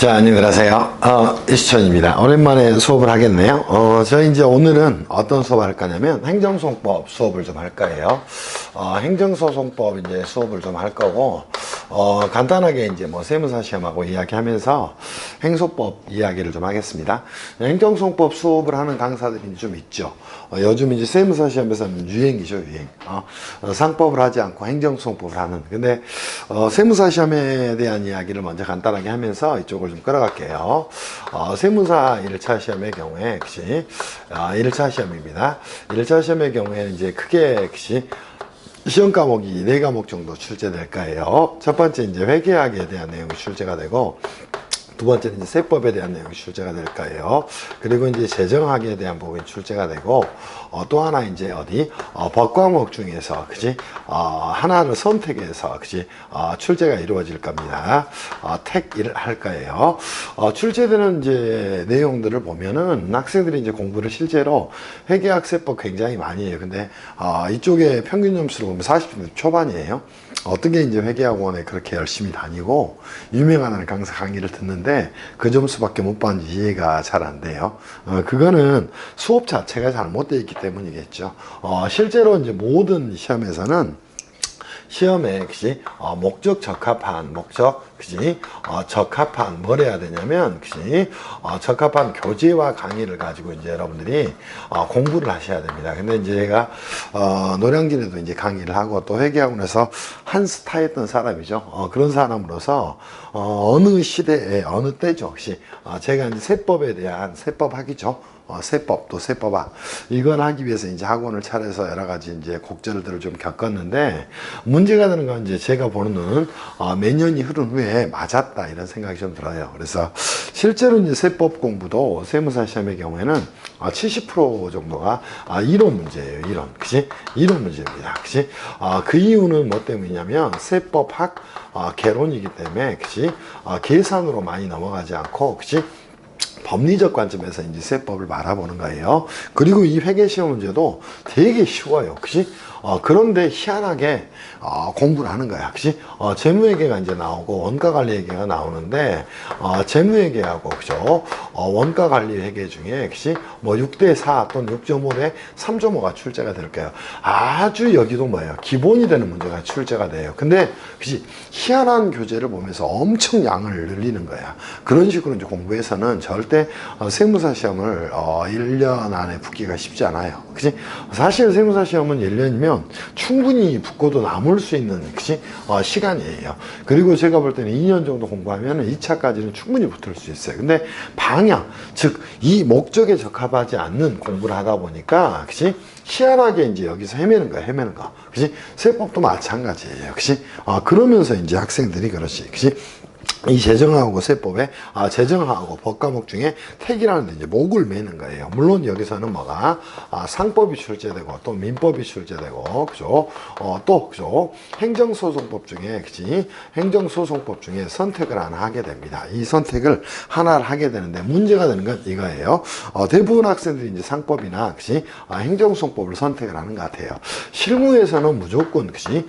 자, 안녕들 하세요. 이수천입니다. 오랜만에 수업을 하겠네요. 저희 이제 오늘은 어떤 수업을 할 거냐면 행정소송법 수업을 좀 할 거예요. 행정소송법 이제 수업을 좀 할 거고, 간단하게 이제 뭐 세무사 시험하고 이야기하면서 행소법 이야기를 좀 하겠습니다. 행정소송법 수업을 하는 강사들이 좀 있죠. 요즘 이제 세무사 시험에서는 유행이죠, 유행. 상법을 하지 않고 행정소송법을 하는. 근데, 세무사 시험에 대한 이야기를 먼저 간단하게 하면서 이쪽을 좀 끌어갈게요. 세무사 1차 시험의 경우에, 역시, 1차 시험입니다. 1차 시험의 경우에는 이제 크게, 역시, 시험 과목이 4과목 정도 출제될 거예요. 첫 번째, 이제 회계학에 대한 내용이 출제가 되고, 두 번째는 이제 세법에 대한 내용이 출제가 될 거예요. 그리고 이제 재정학에 대한 부분이 출제가 되고, 또 하나 이제 법 과목 중에서, 그지? 하나를 선택해서, 그지? 출제가 이루어질 겁니다. 택일을 할 거예요. 출제되는 이제 내용들을 보면은 학생들이 이제 공부를 실제로 회계학 세법 굉장히 많이 해요. 근데, 이쪽에 평균 점수를 보면 40점 초반이에요. 어떻게 이제 회계학원에 그렇게 열심히 다니고, 유명한 강사 강의를 듣는데, 그 점수밖에 못 받는지 이해가 잘 안 돼요. 그거는 수업 자체가 잘못되어 있기 때문이겠죠. 실제로 이제 모든 시험에서는 시험에 그지 목적 적합한 그지 적합한 뭘 해야 되냐면 그지 적합한 교재와 강의를 가지고 이제 여러분들이 공부를 하셔야 됩니다. 근데 이제 제가 노량진에도 이제 강의를 하고 또 회계학원에서 한 스타였던 사람이죠. 그런 사람으로서 어느 시대에 어느 때죠. 혹시 제가 이제 세법에 대한 세법 학이죠. 세법도 세법학 이건 하기 위해서 이제 학원을 차려서 여러 가지 이제 곡절들을 좀 겪었는데 문제가 되는 건 이제 제가 보는 몇 년이 흐른 후에 맞았다 이런 생각이 좀 들어요. 그래서 실제로 이제 세법 공부도 세무사 시험의 경우에는 70% 정도가 이론 문제예요. 이론, 그치? 이론 문제입니다. 그치? 그 이유는 뭐 때문이냐면 세법학 개론이기 때문에, 그치? 계산으로 많이 넘어가지 않고, 그치? 법리적 관점에서 이제 세법을 바라보는 거예요. 그리고 이 회계시험 문제도 되게 쉬워요. 그치? 그런데 희한하게 공부를 하는 거야. 그치? 재무회계가 이제 나오고 원가관리회계가 나오는데 재무회계하고 그죠? 원가관리회계 중에 그치? 뭐 6대4 또는 6.5대 3.5가 출제가 될 거예요. 아주 여기도 뭐예요? 기본이 되는 문제가 출제가 돼요. 근데 그치? 희한한 교재를 보면서 엄청 양을 늘리는 거야. 그런 식으로 이제 공부해서는 절대 세무사 시험을 1년 안에 붙기가 쉽지 않아요. 그치? 사실 세무사 시험은 1년이면 충분히 붙고도 남을 수 있는 그치? 시간이에요. 그리고 제가 볼 때는 2년 정도 공부하면 2차까지는 충분히 붙을 수 있어요. 근데 방향, 즉 이 목적에 적합하지 않는 공부를 하다 보니까 그치? 희한하게 이제 여기서 헤매는 거야, 헤매는 거. 그치? 세법도 마찬가지예요. 그치? 그러면서 이제 학생들이 그렇지. 그치? 이 재정하고 세법에 재정하고 법 과목 중에 택이라는 이제 목을 매는 거예요. 물론 여기서는 뭐가 상법이 출제되고 또 민법이 출제되고 그죠? 또 그죠? 행정소송법 중에 그지? 행정소송법 중에 선택을 하나 하게 됩니다. 이 선택을 하나를 하게 되는데 문제가 되는 건 이거예요. 대부분 학생들이 이제 상법이나 그지? 행정소송법을 선택을 하는 것 같아요. 실무에서는 무조건 그지?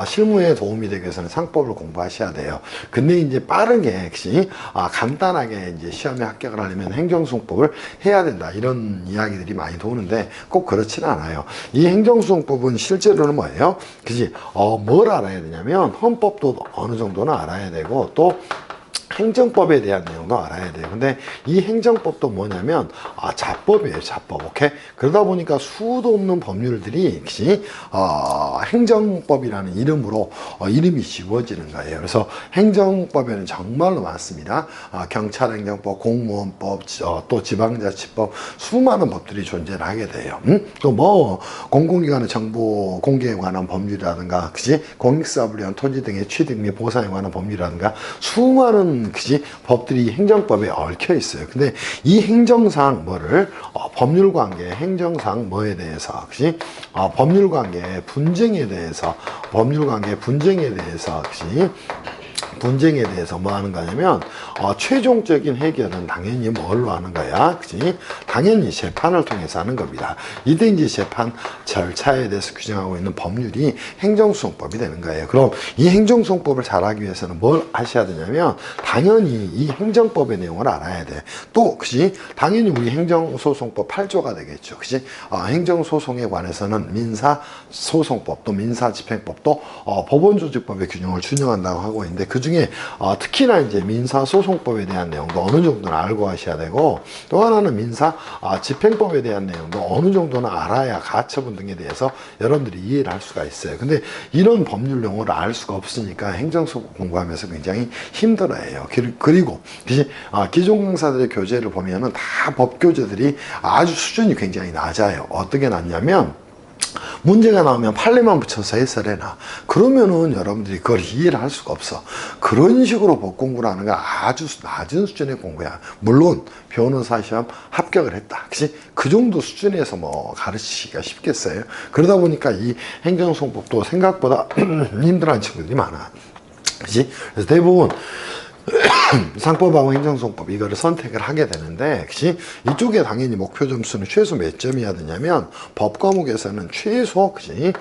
실무에 도움이 되기 위해서는 상법을 공부하셔야 돼요. 근데 이제 빠르게 역시 간단하게 이제 시험에 합격을 하려면 행정소송법을 해야 된다 이런 이야기들이 많이 도는데 꼭 그렇지는 않아요. 이 행정소송법은 실제로는 뭐예요? 그지? 뭘 알아야 되냐면 헌법도 어느 정도는 알아야 되고 또 행정법에 대한 내용도 알아야 돼요. 근데 이 행정법도 뭐냐면 자법이에요. 자법. 오케이? 그러다 보니까 수도 없는 법률들이 행정법이라는 이름으로 이름이 지워지는 거예요. 그래서 행정법에는 정말로 많습니다. 경찰행정법, 공무원법, 또 지방자치법 수많은 법들이 존재를 하게 돼요. 또 뭐 공공기관의 정보 공개에 관한 법률이라든가 그지? 공익사업을 위한 토지 등의 취득 및 보상에 관한 법률이라든가 수많은 그지 법들이 행정법에 얽혀 있어요. 근데 이 행정상 뭐를 법률관계 행정상 뭐에 대해서 그지 법률관계 분쟁에 대해서 그지 분쟁에 대해서 뭐 하는 거냐면 최종적인 해결은 당연히 뭘로 하는 거야? 그치? 당연히 재판을 통해서 하는 겁니다. 이때 이제 재판 절차에 대해서 규정하고 있는 법률이 행정소송법이 되는 거예요. 그럼 이 행정소송법을 잘하기 위해서는 뭘 하셔야 되냐면 당연히 이 행정법의 내용을 알아야 돼. 또 그치? 당연히 우리 행정소송법 8조가 되겠죠. 그치? 행정소송에 관해서는 민사소송법 또 민사집행법 또 법원조직법의 규정을 준용한다고 하고 있는데 그 중에 특히나 이제 민사소송법에 대한 내용도 어느 정도는 알고 하셔야 되고 또 하나는 민사집행법에 대한 내용도 어느 정도는 알아야 가처분 등에 대해서 여러분들이 이해를 할 수가 있어요. 근데 이런 법률 용어를 알 수가 없으니까 행정소송 공부하면서 굉장히 힘들어해요. 그리고 기존 강사들의 교재를 보면은 다 법교재들이 아주 수준이 굉장히 낮아요. 어떻게 낮냐면 문제가 나오면 판례만 붙여서 해설해놔. 그러면은 여러분들이 그걸 이해를 할 수가 없어. 그런 식으로 법 공부를 하는 거 아주 낮은 수준의 공부야. 물론 변호사 시험 합격을 했다. 그치? 그 정도 수준에서 뭐 가르치기가 쉽겠어요. 그러다 보니까 이 행정소송법도 생각보다 힘들어하는 친구들이 많아. 그치? 그래서 대부분 상법하고 행정소송법 이거를 선택을 하게 되는데 그치? 이쪽에 당연히 목표 점수는 최소 몇 점이어야 되냐면 법 과목에서는 최소 그치?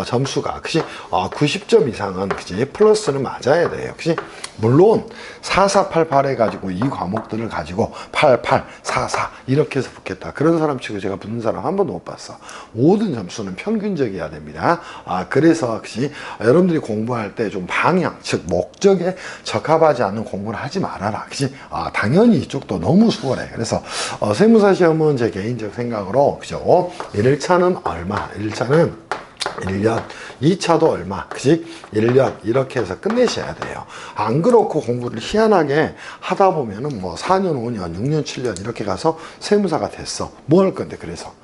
점수가 그치? 90점 이상은 그치? 플러스는 맞아야 돼요. 그치? 물론 4488 해가지고 이 과목들을 가지고 88, 44 이렇게 해서 붙겠다. 그런 사람 치고 제가 붙는 사람 한 번도 못 봤어. 모든 점수는 평균적이어야 됩니다. 그래서 그치? 여러분들이 공부할 때 좀 방향, 즉 목적에 적합하지 않은 공부를 하지 말아라. 그치? 당연히 이쪽도 너무 수월해. 그래서 세무사 시험은 제 개인적 생각으로 그죠? 1차는 얼마? 1차는 1년, 2차도 얼마, 그치? 1년, 이렇게 해서 끝내셔야 돼요. 안 그렇고 공부를 희한하게 하다 보면은 뭐 4년, 5년, 6년, 7년 이렇게 가서 세무사가 됐어. 뭐 할 건데, 그래서?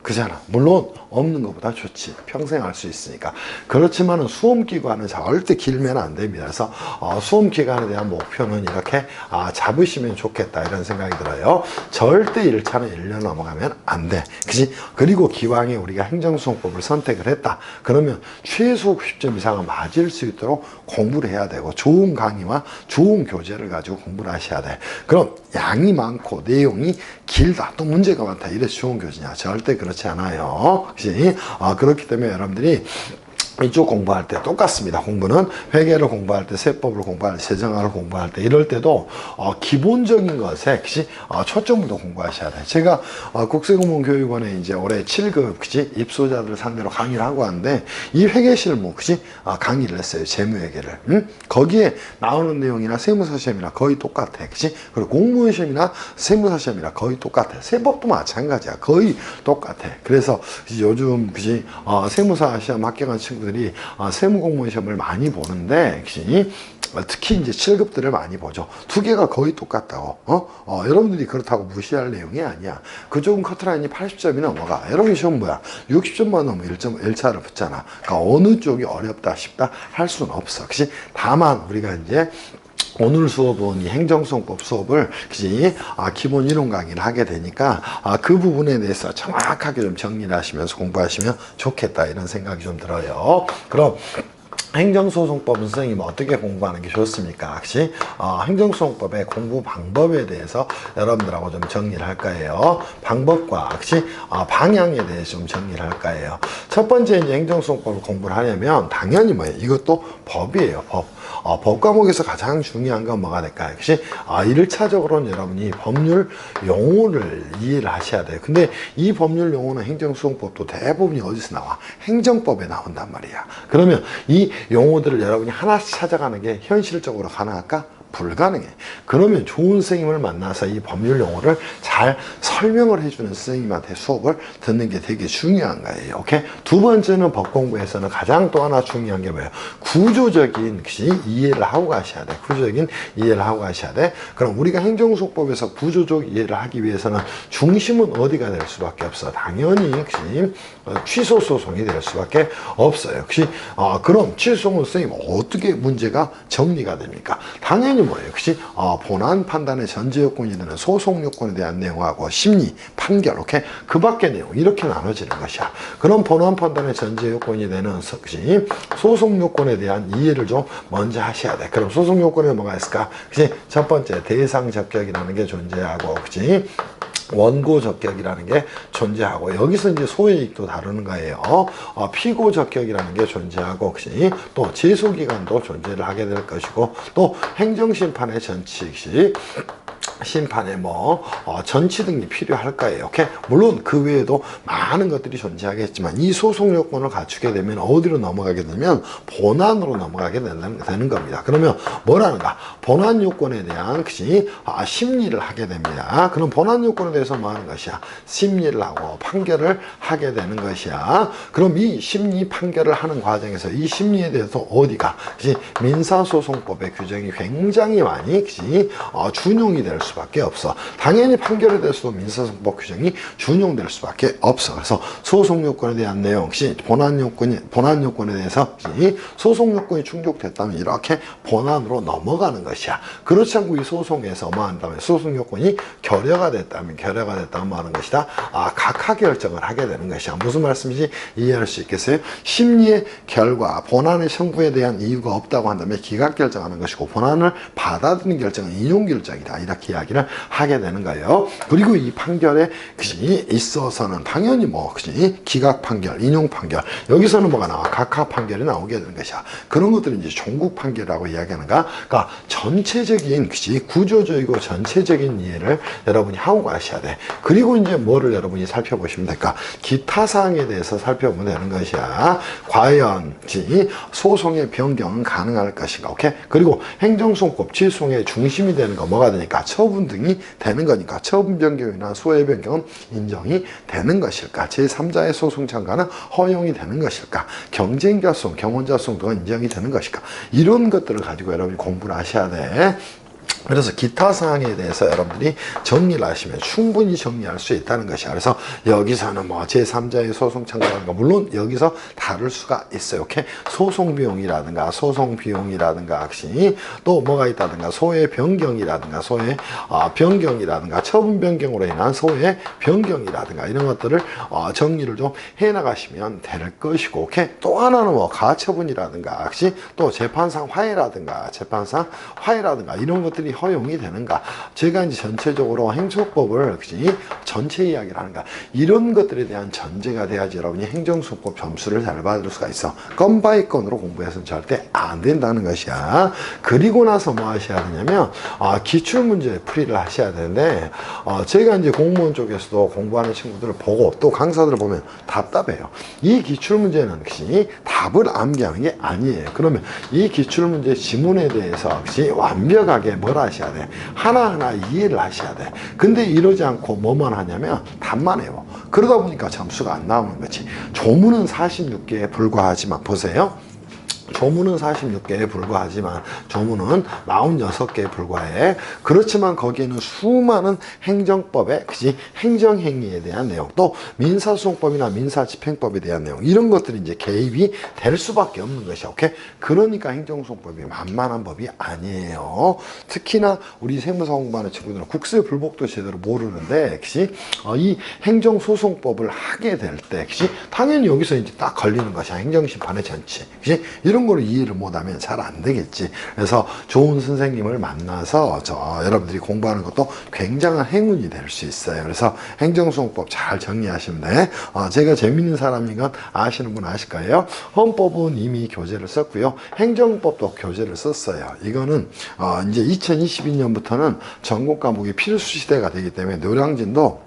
그잖아. 물론 없는 것보다 좋지. 평생 할 수 있으니까. 그렇지만은 수험기간은 절대 길면 안 됩니다. 그래서 수험기간에 대한 목표는 이렇게 잡으시면 좋겠다 이런 생각이 들어요. 절대 1차는 1년 넘어가면 안 돼. 그치? 그리고 기왕에 우리가 행정소송법을 선택을 했다. 그러면 최소 90점 이상은 맞을 수 있도록 공부를 해야 되고 좋은 강의와 좋은 교재를 가지고 공부를 하셔야 돼. 그럼 양이 많고 내용이 길다. 또 문제가 많다. 이래서 좋은 교재냐? 절대 그렇지 않아요. 그치? 그렇기 때문에 여러분들이 이쪽 공부할 때 똑같습니다. 공부는 회계를 공부할 때, 세법을 공부할 때, 세정학을 공부할 때 이럴 때도 기본적인 것에 초점부터 공부하셔야 돼요. 제가 국세공무원교육원에 이제 올해 7급 그치? 입소자들 상대로 강의를 하고 하는데 이 회계실무 그치? 강의를 했어요. 재무회계를. 거기에 나오는 내용이나 세무사 시험이나 거의 똑같아. 그치? 그리고 공무원 시험이나 세무사 시험이나 거의 똑같아. 세법도 마찬가지야. 거의 똑같아. 그래서 요즘 그치? 세무사 시험 합격한 친구들 들이 세무공무원 시험을 많이 보는데 특히 이제 7급들을 많이 보죠. 두 개가 거의 똑같다고. 여러분들이 그렇다고 무시할 내용이 아니야. 그쪽은 커트라인이 80점이 넘어가. 여러분 시험 뭐야? 60점만 넘으면 1차를 붙잖아. 그러니까 어느 쪽이 어렵다 쉽다 할 수는 없어. 그치? 다만 우리가 이제 오늘 수업은 이 행정소송법 수업을 기본 이론 강의를 하게 되니까 그 부분에 대해서 정확하게 좀 정리를 하시면서 공부하시면 좋겠다 이런 생각이 좀 들어요. 그럼 행정소송법은 선생님 어떻게 공부하는 게 좋습니까? 혹시 행정소송법의 공부 방법에 대해서 여러분들하고 좀 정리를 할 거예요. 방법과 혹시 방향에 대해서 좀 정리를 할 거예요. 첫 번째 이제 행정소송법을 공부를 하려면 당연히 뭐예요? 이것도 법이에요. 법 과목에서 가장 중요한 건 뭐가 될까요? 역시 1차적으로는 여러분이 법률 용어를 이해를 하셔야 돼요. 근데 이 법률 용어는 행정소송법도 대부분이 어디서 나와? 행정법에 나온단 말이야. 그러면 이 용어들을 여러분이 하나씩 찾아가는 게 현실적으로 가능할까? 불가능해. 그러면 좋은 선생님을 만나서 이 법률 용어를 잘 설명을 해주는 선생님한테 수업을 듣는 게 되게 중요한 거예요. 오케이? 두 번째는 법 공부에서는 가장 또 하나 중요한 게 뭐예요? 구조적인 이해를 하고 가셔야 돼. 구조적인 이해를 하고 가셔야 돼. 그럼 우리가 행정소송법에서 구조적 이해를 하기 위해서는 중심은 어디가 될 수밖에 없어? 당연히 취소 소송이 될 수밖에 없어요. 그럼 취소 소송은 선생님 어떻게 문제가 정리가 됩니까? 당연히 뭐예요? 역시 본안 판단의 전제 요건이 되는 소송 요건에 대한 내용하고 심리, 판결, 이렇게 그 밖의 내용 이렇게 나눠지는 것이야. 그럼 본안 판단의 전제 요건이 되는 역시 소송 요건에 대한 이해를 좀 먼저 하셔야 돼. 그럼 소송 요건에 뭐가 있을까? 그치? 첫 번째 대상 적격이라는 게 존재하고, 그치? 원고 적격이라는 게 존재하고, 여기서 이제 소외이익도 다루는 거예요. 피고 적격이라는 게 존재하고, 혹시 또 제소기간도 존재를 하게 될 것이고, 또 행정심판의 전치, 심판에 전치 등이 필요할 거예요. 오케이? 물론 그 외에도 많은 것들이 존재하겠지만 이 소송 요건을 갖추게 되면 어디로 넘어가게 되면 본안으로 넘어가게 되는 겁니다. 그러면 뭐라는가? 본안 요건에 대한 심리를 하게 됩니다. 그럼 본안 요건에 대해서 뭐 하는 것이야? 심리를 하고 판결을 하게 되는 것이야. 그럼 이 심리 판결을 하는 과정에서 이 심리에 대해서 어디가? 민사소송법의 규정이 굉장히 많이 준용이 될 수밖에 없어. 당연히 판결에 대해서도 민사소송법 규정이 준용될 수밖에 없어. 그래서 소송 요건에 대한 내용, 혹시 본안 요건에 대해서 소송 요건이 충족됐다면 이렇게 본안으로 넘어가는 것이야. 그렇지 않고 이 소송에서 뭐 한다면 소송 요건이 결여가 됐다면 뭐 하는 것이다? 각하 결정을 하게 되는 것이야. 무슨 말씀인지 이해할 수 있겠어요? 심리의 결과, 본안의 청구에 대한 이유가 없다고 한다면 기각 결정하는 것이고, 본안을 받아들이는 결정은 인용 결정이다. 이렇게 이야기를 하게 되는 거예요. 그리고 이 판결에 있어서는 당연히 기각 판결, 인용 판결, 여기서는 뭐가 나와? 각하 판결이 나오게 되는 것이야. 그런 것들은 이제 종국 판결이라고 이야기하는가? 그러니까 전체적인 구조적이고 전체적인 이해를 여러분이 하고 가셔야 돼. 그리고 이제 뭐를 여러분이 살펴보시면 될까? 기타 사항에 대해서 살펴보면 되는 것이야. 과연 소송의 변경은 가능할 것인가? 오케이? 그리고 행정소송법 취소의 중심이 되는 거 뭐가 되니까? 처분 등이 되는 거니까 처분 변경이나 소외 변경은 인정이 되는 것일까? 제3자의 소송 참가는 허용이 되는 것일까? 경쟁자소송, 경원자소송 등은 인정이 되는 것일까? 이런 것들을 가지고 여러분이 공부를 하셔야 돼. 그래서 기타 사항에 대해서 여러분들이 정리를 하시면 충분히 정리할 수 있다는 것이야. 그래서 여기서는 제3자의 소송 참가라는 거 물론 여기서 다룰 수가 있어요. 오케이? 소송 비용이라든가 혹시 또 뭐가 있다든가 소외 변경이라든가 변경이라든가 처분 변경으로 인한 소외 변경이라든가 이런 것들을 정리를 좀 해나가시면 될 것이고, 오케이? 또 하나는 가처분이라든가 혹시 또 재판상 화해라든가 이런 것들이 허용이 되는가? 제가 이제 전체적으로 행소법을 전체 이야기를 하는가? 이런 것들에 대한 전제가 돼야지 여러분이 행정소송법 점수를 잘 받을 수가 있어. 건 바이 건으로 공부해서는 절대 안 된다는 것이야. 그리고 나서 뭐 하셔야 되냐면 기출문제 풀이를 하셔야 되는데 제가 이제 공무원 쪽에서도 공부하는 친구들을 보고 또 강사들을 보면 답답해요. 이 기출문제는 혹시 답을 암기하는 게 아니에요. 그러면 이 기출문제 지문에 대해서 혹시 완벽하게 뭘 하셔야 돼? 하나하나 이해를 하셔야 돼. 근데 이러지 않고 뭐만 하냐면 답만 해요. 그러다 보니까 점수가 안 나오는 거지. 조문은 46개에 불과하지만 보세요. 조문은 46개에 불과하지만 조문은 46개에 불과해. 그렇지만 거기에는 수많은 행정법의 행정행위에 대한 내용, 또 민사소송법이나 민사집행법에 대한 내용, 이런 것들이 이제 개입이 될 수밖에 없는 것이야. 오케이? 그러니까 행정소송법이 만만한 법이 아니에요. 특히나 우리 세무사 공부하는 친구들은 국세불복도 제대로 모르는데 이 행정소송법을 하게 될 때 당연히 여기서 이제 딱 걸리는 것이야. 행정심판의 전치. 이런 거를 이해를 못하면 잘 안 되겠지. 그래서 좋은 선생님을 만나서 여러분들이 공부하는 것도 굉장한 행운이 될 수 있어요. 그래서 행정소송법 잘 정리하시면 돼. 제가 재밌는 사람인 건 아시는 분 아실 거예요. 헌법은 이미 교재를 썼고요. 행정법도 교재를 썼어요. 이거는 이제 2022년부터는 전국 과목이 필수 시대가 되기 때문에 노량진도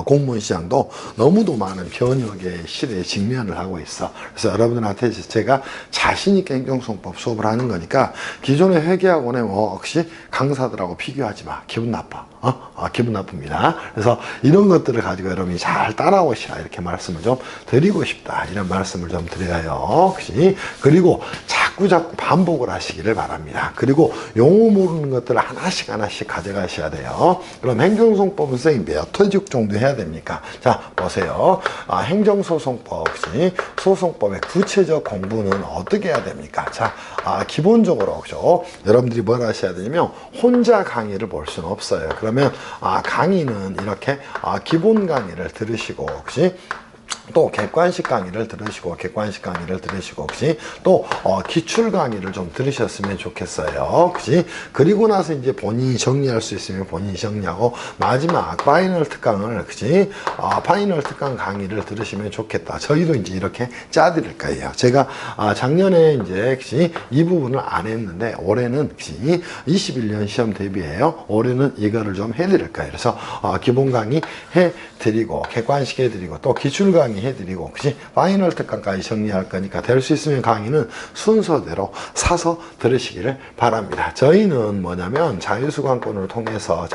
공무원 시장도 너무도 많은 변혁의 시대에 직면을 하고 있어. 그래서 여러분들한테 제가 자신있게 행정소송법 수업을 하는 거니까 기존의 회계학원의 혹시 강사들하고 비교하지 마. 기분 나빠. 기분 나쁩니다. 그래서 이런 것들을 가지고 여러분이 잘 따라오시라 이렇게 말씀을 좀 드리고 싶다. 이런 말씀을 좀 드려요. 혹시 그리고 자꾸 반복을 하시기를 바랍니다. 그리고 용어 모르는 것들을 하나씩 가져가셔야 돼요. 그럼 행정소송법은 선생님 몇 회직 정도 해야 됩니까? 자, 보세요. 행정소송법, 소송법의 구체적 공부는 어떻게 해야 됩니까? 자, 기본적으로 그죠? 여러분들이 뭘 하셔야 되냐면 혼자 강의를 볼 수는 없어요. 그러면 강의는 이렇게 기본 강의를 들으시고, 그치? 또 객관식 강의를 들으시고 혹시 또 기출 강의를 좀 들으셨으면 좋겠어요. 그치? 그리고 나서 이제 본인이 정리할 수 있으면 본인이 정리하고 마지막 파이널 특강을 그치? 파이널 특강 강의를 들으시면 좋겠다. 저희도 이제 이렇게 짜드릴 거예요. 제가 작년에 이제 그치? 이 부분을 안 했는데 올해는 그치? 21년 시험 대비해요. 올해는 이거를 좀 해드릴 거예요. 그래서 기본 강의 해드리고 객관식 해드리고 또 기출 강의 해드리고 그치? 파이널 특강까지 정리할 거니까 될 수 있으면 강의는 순서대로 사서 들으시기를 바랍니다. 저희는 뭐냐면 자유수강권을 통해서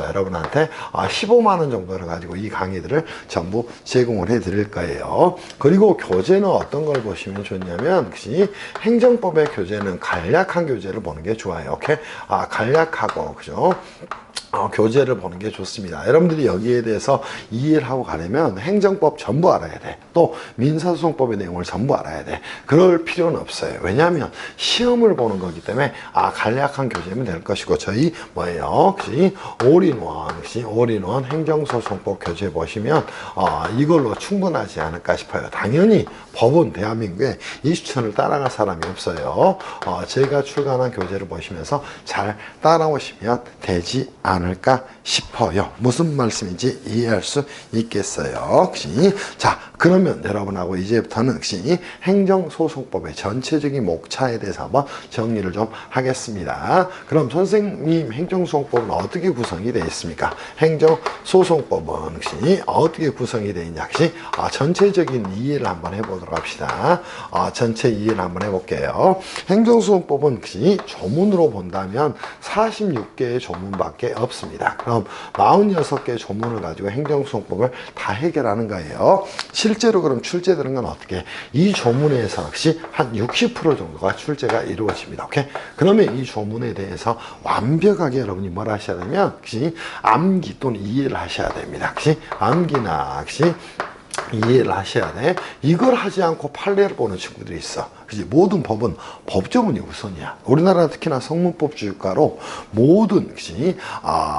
여러분한테 15만 원 정도를 가지고 이 강의들을 전부 제공을 해 드릴 거예요. 그리고 교재는 어떤 걸 보시면 좋냐면 그치? 행정법의 교재는 간략한 교재를 보는 게 좋아요. 오케이? 간략하고 그죠? 교재를 보는 게 좋습니다. 여러분들이 여기에 대해서 이해를 하고 가려면 행정법 전부 알아야 돼. 또 민사소송법의 내용을 전부 알아야 돼. 그럴 필요는 없어요. 왜냐하면 시험을 보는 거기 때문에 간략한 교재면 될 것이고 저희 뭐예요? 올인원 행정소송법 교재 보시면 이걸로 충분하지 않을까 싶어요. 당연히 법은 대한민국에 20천을 따라갈 사람이 없어요. 제가 출간한 교재를 보시면서 잘 따라오시면 되지 않을까 싶어요. 무슨 말씀인지 이해할 수 있겠어요. 혹시 자, 그러면 여러분하고 이제부터는 혹시 행정소송법의 전체적인 목차에 대해서 한번 정리를 좀 하겠습니다. 그럼 선생님 행정소송법은 어떻게 구성이 되어 있습니까? 행정소송법은 혹시 어떻게 구성이 되어 있냐? 혹시 전체적인 이해를 한번 해보도록 합시다. 전체 이해를 한번 해볼게요. 행정소송법은 혹시 조문으로 본다면 46개의 조문밖에 없습니다. 그럼 46개의 조문을 가지고 행정소송법을 다 해결하는 거예요. 실제로 그럼 출제되는 건 어떻게? 이 조문에서 역시 한 60% 정도가 출제가 이루어집니다. 오케이? 그러면 이 조문에 대해서 완벽하게 여러분이 뭘 하셔야 되면 역시 암기 또는 이해를 하셔야 됩니다. 역시 암기나 역시 이해를 하셔야 돼. 이걸 하지 않고 판례를 보는 친구들이 있어. 그지? 모든 법은 법조문이 우선이야. 우리나라 특히나 성문법주의국가로 모든 그지?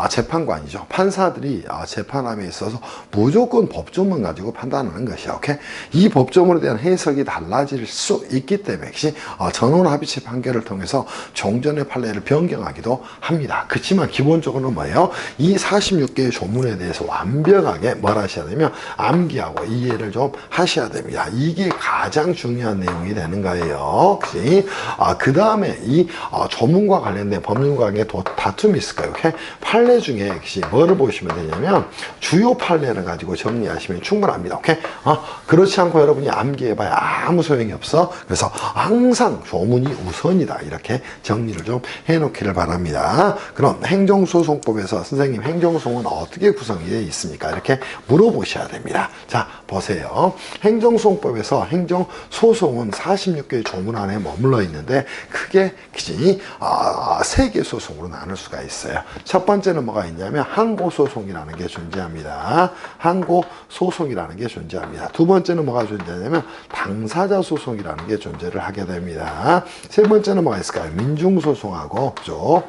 재판관이죠. 판사들이 재판함에 있어서 무조건 법조문 가지고 판단하는 것이야. 오케이? 이 법조문에 대한 해석이 달라질 수 있기 때문에 그지? 전원합의체 판결을 통해서 종전의 판례를 변경하기도 합니다. 그렇지만 기본적으로는 뭐예요? 이 46개의 조문에 대해서 완벽하게 뭘 하셔야 되면 암기하고 이해를 좀 하셔야 됩니다. 이게 가장 중요한 내용이 되는 거예요. 그 다음에 이 조문과 관련된 법률과의 다툼이 있을 거예요. 오케이? 판례 중에 혹시 뭐를 보시면 되냐면 주요 판례를 가지고 정리하시면 충분합니다. 오케이? 그렇지 않고 여러분이 암기해봐야 아무 소용이 없어. 그래서 항상 조문이 우선이다. 이렇게 정리를 좀 해놓기를 바랍니다. 그럼 행정소송법에서 선생님 행정소송은 어떻게 구성이 되어 있습니까? 이렇게 물어보셔야 됩니다. 자, 보세요. 행정소송법에서 행정소송은 46개의 조문 안에 머물러 있는데 크게 세 개 소송으로 나눌 수가 있어요. 첫 번째는 뭐가 있냐면 항고소송이라는 게 존재합니다. 항고소송이라는 게 존재합니다. 두 번째는 뭐가 존재하냐면 당사자 소송이라는 게 존재를 하게 됩니다. 세 번째는 뭐가 있을까요? 민중소송하고 그죠?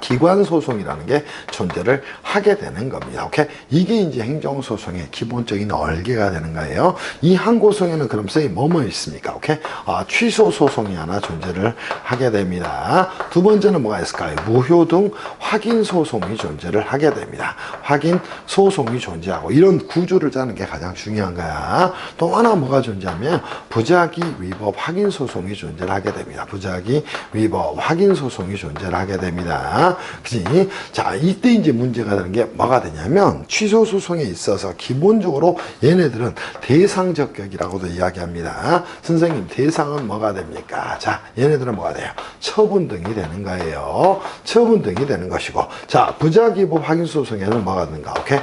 기관소송이라는 게 존재를 하게 되는 겁니다. 오케이? 이게 이제 행정소송의 기본적인 얼개가 되는 거예요. 이 항고소송에는 그럼 선생님 뭐뭐 있습니까? 오케이? 취소소송이 하나 존재를 하게 됩니다. 두 번째는 뭐가 있을까요? 무효 등 확인소송이 존재를 하게 됩니다. 확인소송이 존재하고 이런 구조를 짜는 게 가장 중요한 거야. 또 하나 뭐가 존재하면 부작위 위법 확인소송이 존재를 하게 됩니다. 부작위 위법 확인소송이 존재를 하게 됩니다. 겁니다. 그치? 자, 이때 이제 문제가 되는 게 뭐가 되냐면, 취소 소송에 있어서 기본적으로 얘네들은 대상 적격이라고도 이야기합니다. 선생님, 대상은 뭐가 됩니까? 자, 얘네들은 뭐가 돼요? 처분 등이 되는 거예요. 처분 등이 되는 것이고, 자, 부작위법 확인 소송에는 뭐가 되는가? 오케이?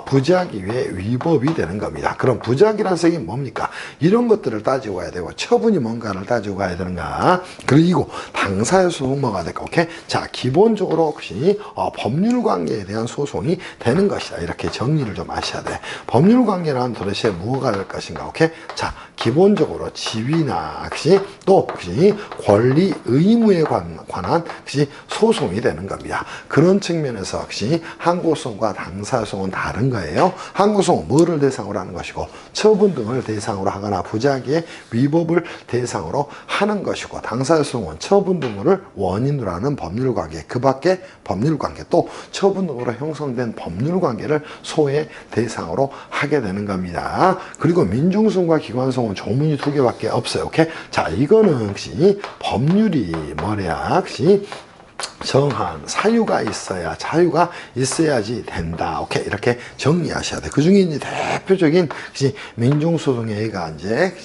부작위의 위법이 되는 겁니다. 그럼 부작위란 색이 뭡니까? 이런 것들을 따지고 가야 되고, 처분이 뭔가를 따지고 가야 되는가? 그리고 당사의 소송 뭐가 될까? 오케이? 자, 기본적으로 혹시 법률 관계에 대한 소송이 되는 것이다. 이렇게 정리를 좀 하셔야 돼. 법률 관계란 도대체 뭐가 될 것인가? 오케이? 자, 기본적으로 지위나 혹시 또 혹시 권리 의무에 관한 혹시 소송이 되는 겁니다. 그런 측면에서 혹시 항고소송과 당사소송은 다른 거예요. 항고소송은 뭐를 대상으로 하는 것이고, 처분 등을 대상으로 하거나 부작위의 위법을 대상으로 하는 것이고, 당사소송은 처분 등을 원인으로 하는 법률관계, 그 밖에 법률관계, 또 처분 등으로 형성된 법률관계를 소의 대상으로 하게 되는 겁니다. 그리고 민중소송과 기관소송은 조문이 두 개밖에 없어요. 오케이? 자, 이거는 혹시 법률이 뭐냐? 혹시 정한 사유가 있어야, 자유가 있어야지 된다. 오케이? 이렇게 정리하셔야 돼. 그 중에 이제 대표적인 민중소송에 의한 이제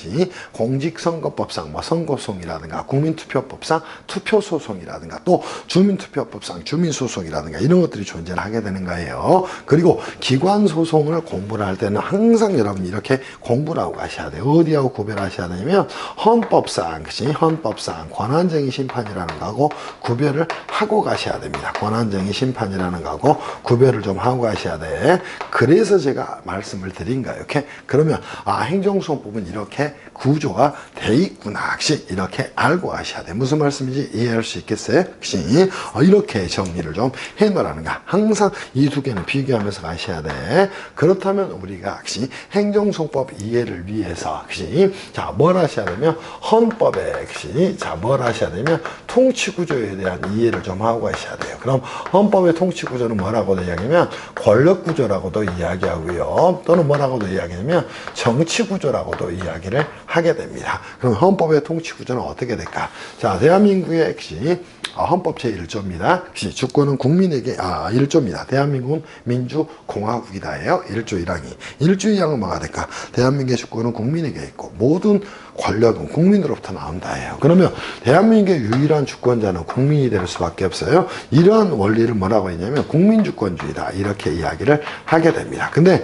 공직선거법상 뭐 선거소송이라든가 국민투표법상 투표소송이라든가 또 주민투표법상 주민소송이라든가 이런 것들이 존재를 하게 되는 거예요. 그리고 기관소송을 공부를 할 때는 항상 여러분 이렇게 공부를 하고 가셔야 돼요. 어디하고 구별하셔야 되냐면 헌법상, 헌법상 권한쟁의 심판이라는 거하고 구별을 하고 가셔야 됩니다. 권한쟁의 심판이라는 거하고 구별을 좀 하고 가셔야 돼. 그래서 제가 말씀을 드린 거예요. 이렇게 그러면 행정소송법은 이렇게 구조가 돼 있구나. 혹시 이렇게 알고 가셔야 돼. 무슨 말씀인지 이해할 수 있겠어요? 혹시 이렇게 정리를 좀 해놓으라는 거. 항상 이 두 개는 비교하면서 가셔야 돼. 그렇다면 우리가 혹시 행정소송법 이해를 위해서 혹시 자, 뭘 하셔야 되면 헌법에 혹시 자, 뭘 하셔야 되면 통치구조에 대한 이해를 좀 하고 가셔야 돼요. 그럼 헌법의 통치구조는 뭐라고도 이야기하면 권력구조라고도 이야기하고요. 또는 뭐라고도 이야기하면 정치구조라고도 이야기를 하게 됩니다. 그럼 헌법의 통치구조는 어떻게 될까? 자, 대한민국의 혹시 헌법 제1조입니다. 혹시 주권은 국민에게 1조입니다. 대한민국은 민주공화국이다예요. 1조 1항이. 1조 2항은 뭐가 될까? 대한민국의 주권은 국민에게 있고 모든 권력은 국민으로부터 나온다예요. 그러면 대한민국의 유일한 주권자는 국민이 될 수밖에 없어요. 이러한 원리를 뭐라고 했냐면 국민주권주의다. 이렇게 이야기를 하게 됩니다. 근데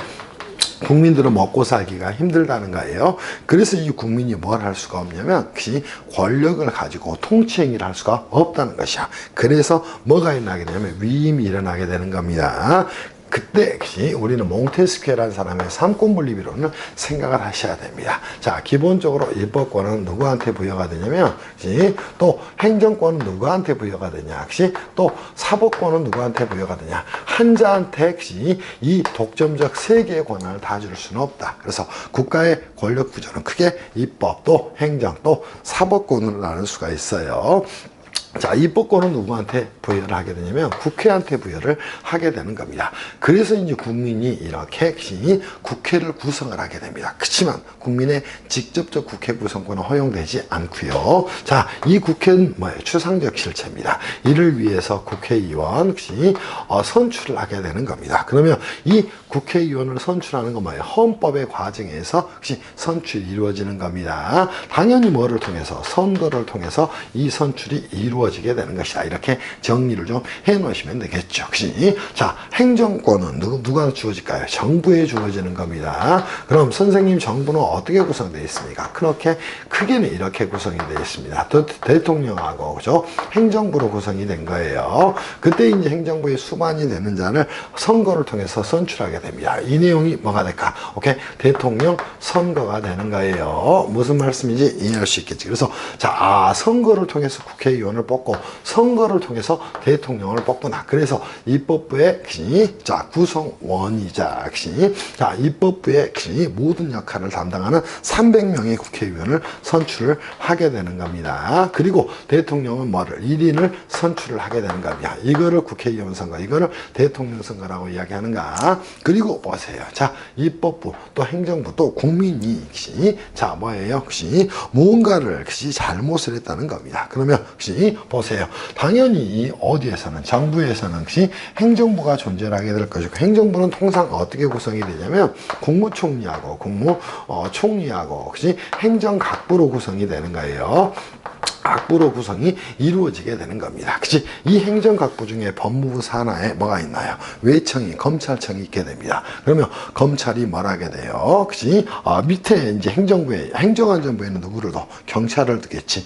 국민들은 먹고 살기가 힘들다는 거예요. 그래서 이 국민이 뭘 할 수가 없냐면 혹시 권력을 가지고 통치 행위를 할 수가 없다는 것이야. 그래서 뭐가 일어나게 되냐면 위임이 일어나게 되는 겁니다. 그때 역시 우리는 몽테스키에라는 사람의 삼권분립이론을 생각을 하셔야 됩니다. 자, 기본적으로 입법권은 누구한테 부여가 되냐면 또 행정권은 누구한테 부여가 되냐, 혹시 또 사법권은 누구한테 부여가 되냐, 한자한테 혹시 이 독점적 세 개의 권한을 다 줄 수는 없다. 그래서 국가의 권력 구조는 크게 입법, 또 행정, 또 사법권으로 나눌 수가 있어요. 자, 입법권은 누구한테 부여를 하게 되냐면 국회한테 부여를 하게 되는 겁니다. 그래서 이제 국민이 이렇게 국회를 구성을 하게 됩니다. 그렇지만 국민의 직접적 국회 구성권은 허용되지 않고요. 자, 이 국회는 뭐예요? 추상적 실체입니다. 이를 위해서 국회의원 혹시 선출을 하게 되는 겁니다. 그러면 이 국회의원을 선출하는 건 뭐예요? 헌법의 과정에서 혹시 선출이 이루어지는 겁니다. 당연히 뭐를 통해서? 선거를 통해서 이 선출이 이루어지게 되는 것이다. 이렇게 정리를 좀 해 놓으시면 되겠죠. 혹시 자, 행정권은 누가 주어질까요? 정부에 주어지는 겁니다. 그럼 선생님, 정부는 어떻게 구성되어 있습니까? 그렇게 크게는 이렇게 구성이 되어 있습니다. 대통령하고 그죠? 행정부로 구성이 된 거예요. 그때 이제 행정부의 수반이 되는 자를 선거를 통해서 선출하게 됩니다. 이 내용이 뭐가 될까? 오케이, 대통령 선거가 되는 거예요. 무슨 말씀인지 이해할 수 있겠지. 그래서 자, 선거를 통해서 국회의원을 뽑고 선거를 통해서 대통령을 뽑구나. 그래서 입법부의 자, 구성원이자 자, 입법부의 모든 역할을 담당하는 300명의 국회의원을 선출을 하게 되는 겁니다. 그리고 대통령은 뭐를 1인을 선출을 하게 되는 겁니다. 이거를 국회의원 선거, 이거를 대통령 선거라고 이야기하는가. 그리고 보세요. 자, 입법부 또 행정부 또 국민이 자, 뭐예요? 혹시 무언가를 잘못을 했다는 겁니다. 그러면 혹시 역시 보세요. 당연히 이 어디에서는 정부에서는 역시 행정부가 존재하게 될 것이고 행정부는 통상 어떻게 구성이 되냐면 국무총리하고 국무총리하고 역시 행정각부로 구성이 되는 거예요. 각부로 구성이 이루어지게 되는 겁니다. 그치? 이 행정각부 중에 법무부 산하에 뭐가 있나요? 외청이, 검찰청이 있게 됩니다. 그러면 검찰이 뭘 하게 돼요? 그치? 밑에 이제 행정안전부에는 누구를 둬? 경찰을 두겠지.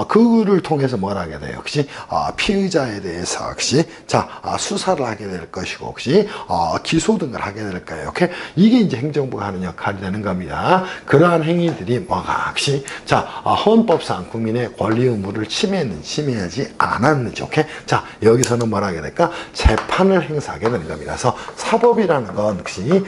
그거를 통해서 뭘 하게 돼요? 그치? 피의자에 대해서, 그치? 자, 수사를 하게 될 것이고, 그치? 기소 등을 하게 될 거예요. 오케이? 이게 이제 행정부가 하는 역할이 되는 겁니다. 그러한 행위들이 뭐가, 그치? 자, 헌법상 국민의 권리 의무를 침해하지 않았는지, 오케이? 자, 여기서는 뭘 하게 될까? 재판을 행사하게 되는 겁니다. 그래서 사법이라는 건 역시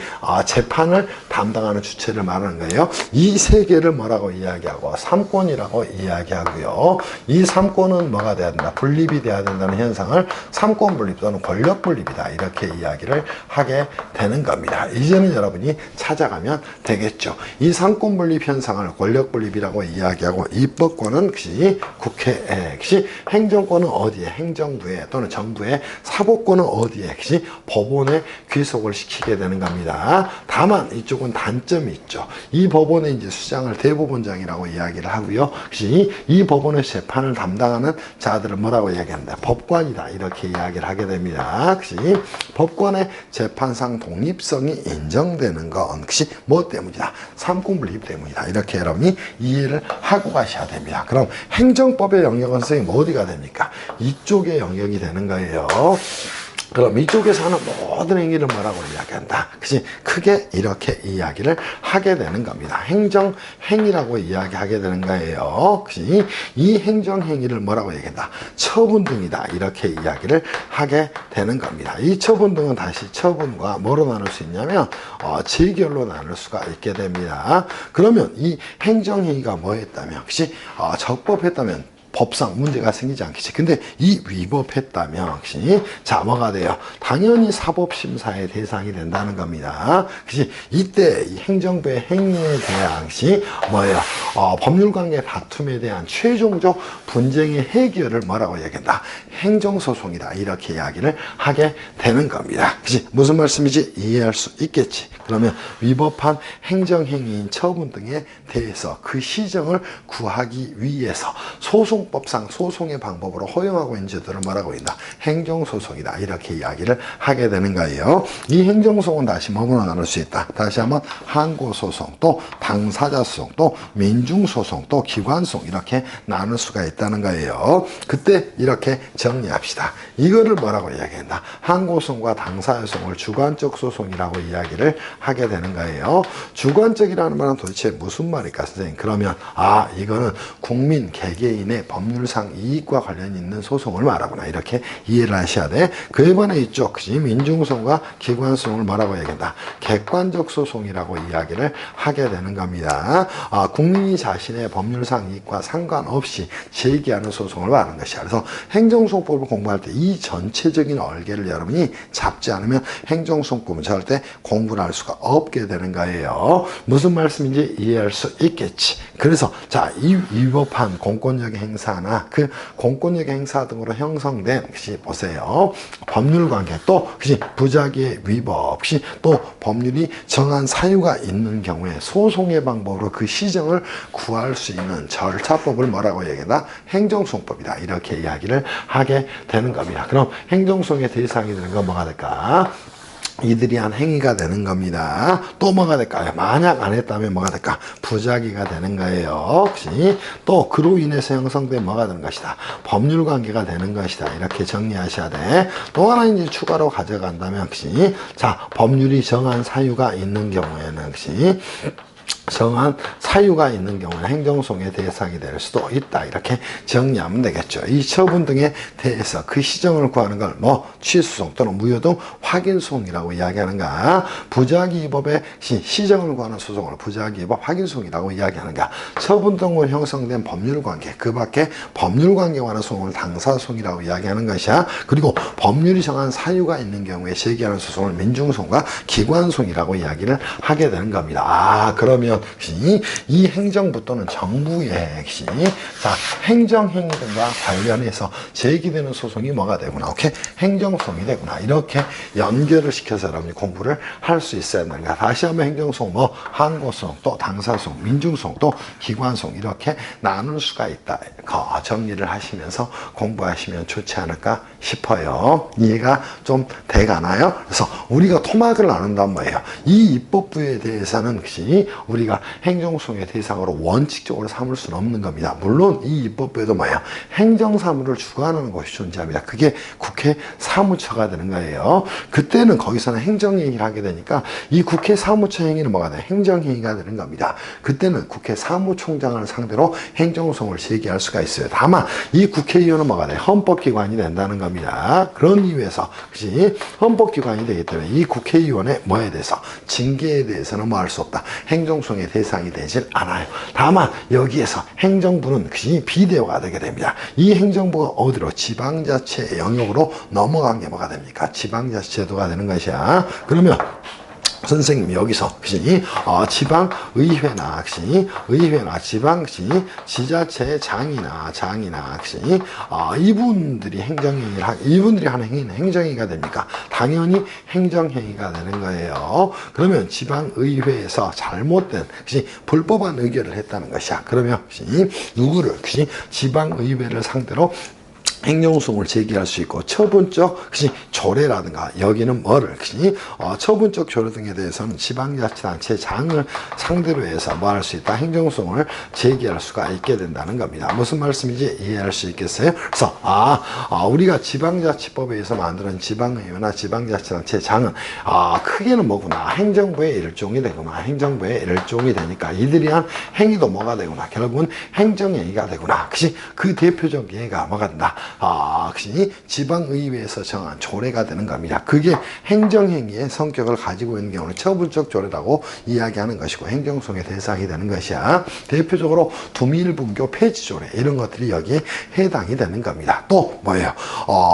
재판을 담당하는 주체를 말하는 거예요. 이 세 개를 뭐라고 이야기하고 삼권이라고 이야기하고요. 이 삼권은 뭐가 돼야 된다? 분립이 돼야 된다는 현상을 삼권 분립 또는 권력 분립이다. 이렇게 이야기를 하게 되는 겁니다. 이제는 여러분이 찾아가면 되겠죠. 이 삼권 분립 현상을 권력 분립이라고 이야기하고 입법권은 역시 국회에, 역시 행정권은 어디에? 행정부에 또는 정부에, 사법권은 어디에? 역시 법원에 귀속을 시키게 되는 겁니다. 다만 이쪽은 단점이 있죠. 이 법원의 이제 수장을 대법원장이라고 이야기를 하고요. 역시 이 법원의 재판을 담당하는 자들을 뭐라고 이야기한다? 법관이다. 이렇게 이야기를 하게 됩니다. 역시 법관의 재판상 독립성이 인정되는 건 역시 뭐 때문이다? 삼권 분립 때문이다. 이렇게 여러분이 이해를 하고 가셔야 됩니다. 그럼 행정법의 영역은 선생님 어디가 됩니까? 이쪽의 영역이 되는 거예요. 그럼 이쪽에서 하는 모든 행위를 뭐라고 이야기한다? 그치? 크게 이렇게 이야기를 하게 되는 겁니다. 행정행위라고 이야기하게 되는 거예요. 그치? 이 행정행위를 뭐라고 얘기한다? 처분 등이다. 이렇게 이야기를 하게 되는 겁니다. 이 처분 등은 다시 처분과 뭐로 나눌 수 있냐면, 재결로 나눌 수가 있게 됩니다. 그러면 이 행정행위가 뭐였다면, 혹시, 적법했다면, 법상 문제가 생기지 않겠지. 근데 이 위법했다면 혹시 자 뭐가 돼요? 당연히 사법심사의 대상이 된다는 겁니다. 그치? 이때 이 행정부의 행위에 대한 것이 뭐예요? 법률관계 다툼에 대한 최종적 분쟁의 해결을 뭐라고 얘기한다? 행정소송이다. 이렇게 이야기를 하게 되는 겁니다. 그치? 무슨 말씀인지 이해할 수 있겠지. 그러면 위법한 행정행위인 처분 등에 대해서 그 시정을 구하기 위해서 소송법상 소송의 방법으로 허용하고 있는 제도를 뭐라고 한다? 행정소송이다. 이렇게 이야기를 하게 되는 거예요. 이 행정소송은 다시 뭐로 나눌 수 있다? 다시 한번 항고소송, 또 당사자소송, 또 민중소송, 또 기관소송 이렇게 나눌 수가 있다는 거예요. 그때 이렇게 정리합시다. 이거를 뭐라고 이야기한다? 항고소송과 당사자소송을 주관적 소송이라고 이야기를 하게 되는 거예요. 주관적이라는 말은 도대체 무슨 말일까, 선생님? 그러면 이거는 국민 개개인의 법률상 이익과 관련이 있는 소송을 말하구나. 이렇게 이해를 하셔야 돼. 그에 관해 이쪽 민중소송과 기관소송을 뭐라고 얘기한다? 객관적 소송이라고 이야기를 하게 되는 겁니다. 국민이 자신의 법률상 이익과 상관없이 제기하는 소송을 말하는 것이야. 그래서 행정소송법을 공부할 때 이 전체적인 얼개를 여러분이 잡지 않으면 행정소송법은 절대 공부를 할 수가 없게 되는 거예요. 무슨 말씀인지 이해할 수 있겠지. 그래서 자, 이 위법한 공권력의 행사나 그 공권력의 행사 등으로 형성된 것이 보세요. 법률관계 또 부작위의 위법 혹시 또 법률이 정한 사유가 있는 경우에 소송의 방법으로 그 시정을 구할 수 있는 절차법을 뭐라고 얘기한다? 행정소송법이다. 이렇게 이야기를 하게 되는 겁니다. 그럼 행정소송의 대상이 되는 건 뭐가 될까? 이들이 한 행위가 되는 겁니다. 또 뭐가 될까요? 만약 안 했다면 뭐가 될까? 부작위가 되는 거예요. 혹시 또 그로 인해서 형성된 뭐가 되는 것이다? 법률 관계가 되는 것이다. 이렇게 정리하셔야 돼. 또 하나 이제 추가로 가져간다면 혹시 자, 법률이 정한 사유가 있는 경우에는 혹시 정한 사유가 있는 경우는 행정소송의 대상이 될 수도 있다. 이렇게 정리하면 되겠죠. 이 처분 등에 대해서 그 시정을 구하는 걸 취소소송 또는 무효등 확인소송이라고 이야기하는가? 부작위법의 시정을 구하는 소송을 부작위법 확인소송이라고 이야기하는가? 처분 등으로 형성된 법률관계, 그 밖에 법률관계에 관한 소송을 당사소송이라고 이야기하는 것이야. 그리고 법률이 정한 사유가 있는 경우에 제기하는 소송을 민중소송과 기관소송이라고 이야기를 하게 되는 겁니다. 그럼 그러면 이 행정부 또는 정부의 자, 행정행위 등과 관련해서 제기되는 소송이 뭐가 되구나. 오케이? 행정소송이 되구나. 이렇게 연결을 시켜서 여러분이 공부를 할 수 있어야 된다. 다시 한번 행정소송, 뭐 항고소송, 또 당사소송, 민중소송, 또 기관소송 이렇게 나눌 수가 있다. 정리를 하시면서 공부하시면 좋지 않을까 싶어요. 이해가 좀 돼가나요? 그래서 우리가 토막을 나눈단 말이에요. 이 입법부에 대해서는 혹시 우리가 행정소송의 대상으로 원칙적으로 삼을 수는 없는 겁니다. 물론 이 입법부에도 뭐예요? 행정사무를 주관하는 것이 존재합니다. 그게 국회 사무처가 되는 거예요. 그때는 거기서는 행정행위를 하게 되니까 이 국회 사무처 행위는 뭐가 돼요? 행정행위가 되는 겁니다. 그때는 국회 사무총장을 상대로 행정소송을 제기할 수가 있어요. 다만 이 국회의원은 뭐가 돼요? 헌법기관이 된다는 겁니다. 그런 이유에서 혹시 헌법기관이 되기 때문에 이 국회의원의 뭐에 대해서 징계에 대해서는 뭐 할 수 없다. 행정소송의 대상이 되질 않아요. 다만 여기에서 행정부는 혹시 비대오가 되게 됩니다. 이 행정부가 어디로? 지방자치의 영역으로 넘어간 게 뭐가 됩니까? 지방자치제도가 되는 것이야. 그러면 선생님 여기서 혹시 지방의회나 의회나 지방 지자체의 장이나 혹시 이분들이 이분들이 하는 행위는 행정행위가 됩니까? 당연히 행정행위가 되는 거예요. 그러면 지방의회에서 잘못된 혹시 불법한 의결을 했다는 것이야. 그러면 혹시 누구를 혹시 지방의회를 상대로 행정소송을 제기할 수 있고, 처분적 조례라든가 여기는 뭐를 처분적 조례 등에 대해서는 지방자치단체 장을 상대로 해서 뭐 할 수 있다? 행정소송을 제기할 수가 있게 된다는 겁니다. 무슨 말씀인지 이해할 수 있겠어요? 그래서 우리가 지방자치법에 의해서 만드는 지방의회나 지방자치단체 장은 크게는 뭐구나? 행정부의 일종이 되구나. 행정부의 일종이 되니까 이들이 한 행위도 뭐가 되구나? 결국은 행정행위가 되구나. 그 대표적 예가 뭐가 된다? 혹시 지방의회에서 정한 조례가 되는 겁니다. 그게 행정행위의 성격을 가지고 있는 경우는 처분적 조례라고 이야기하는 것이고 행정소송의 대상이 되는 것이야. 대표적으로 두밀분교 폐지조례 이런 것들이 여기에 해당이 되는 겁니다. 또 뭐예요?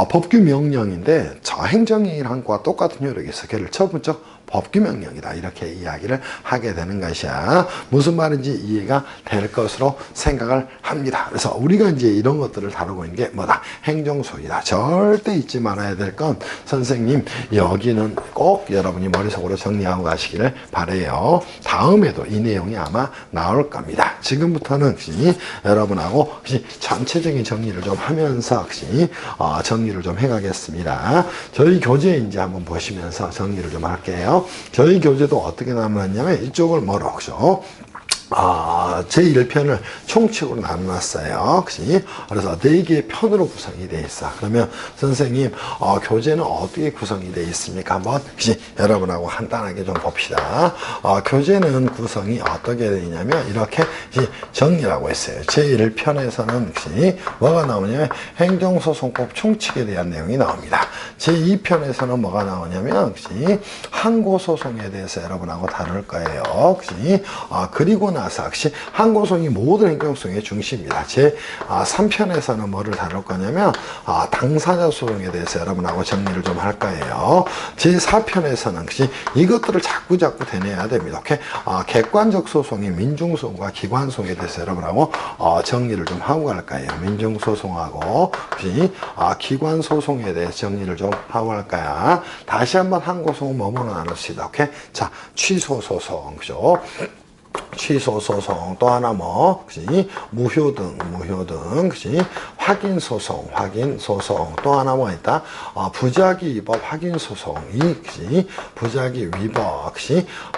법규 명령인데 행정행위를 한 것과 똑같은 효력이 있어. 걔를 처분적 법규명령이다. 이렇게 이야기를 하게 되는 것이야. 무슨 말인지 이해가 될 것으로 생각을 합니다. 그래서 우리가 이제 이런 것들을 다루고 있는 게 뭐다? 행정소이다. 절대 잊지 말아야 될 건 선생님 여기는 꼭 여러분이 머릿속으로 정리하고 가시기를 바라요. 다음에도 이 내용이 아마 나올 겁니다. 지금부터는 혹시 여러분하고 혹시 전체적인 정리를 좀 하면서 혹시 정리를 좀 해가겠습니다. 저희 교재 이제 한번 보시면서 정리를 좀 할게요. 저희 교재도 어떻게 나눴냐면 이쪽을 뭐로 하죠? 제1편을 총칙으로 나눠놨어요. 그래서 4개의 편으로 구성이 되어 있어. 그러면 선생님 교재는 어떻게 구성이 되어 있습니까? 한번 여러분하고 간단하게 좀 봅시다. 교재는 구성이 어떻게 되어 있냐면 이렇게 정리라고 했어요. 제1편에서는 뭐가 나오냐면 행정소송법 총칙에 대한 내용이 나옵니다. 제2편에서는 뭐가 나오냐면 항고소송에 대해서 여러분하고 다룰 거예요. 그리고 나서 항고소송이 모든 행정소송의 중심입니다. 제3편에서는 뭐를 다룰 거냐면 당사자 소송에 대해서 여러분하고 정리를 좀 할 거예요. 제4편에서는 이것들을 자꾸 대내야 됩니다. 객관적 소송이 민중소송과 기관소송에 대해서 여러분하고 정리를 좀 하고 갈 거예요. 민중소송하고 기관소송에 대해서 정리를 좀 하고 갈 거야. 다시 한번 항고소송은 뭐뭐로 나눕시다. 자, 취소소송, 그죠? 취소소송, 또 하나 무효등, 확인소송, 또 하나 뭐 있다? 부작위 위법 확인소송이, 부작위 위법,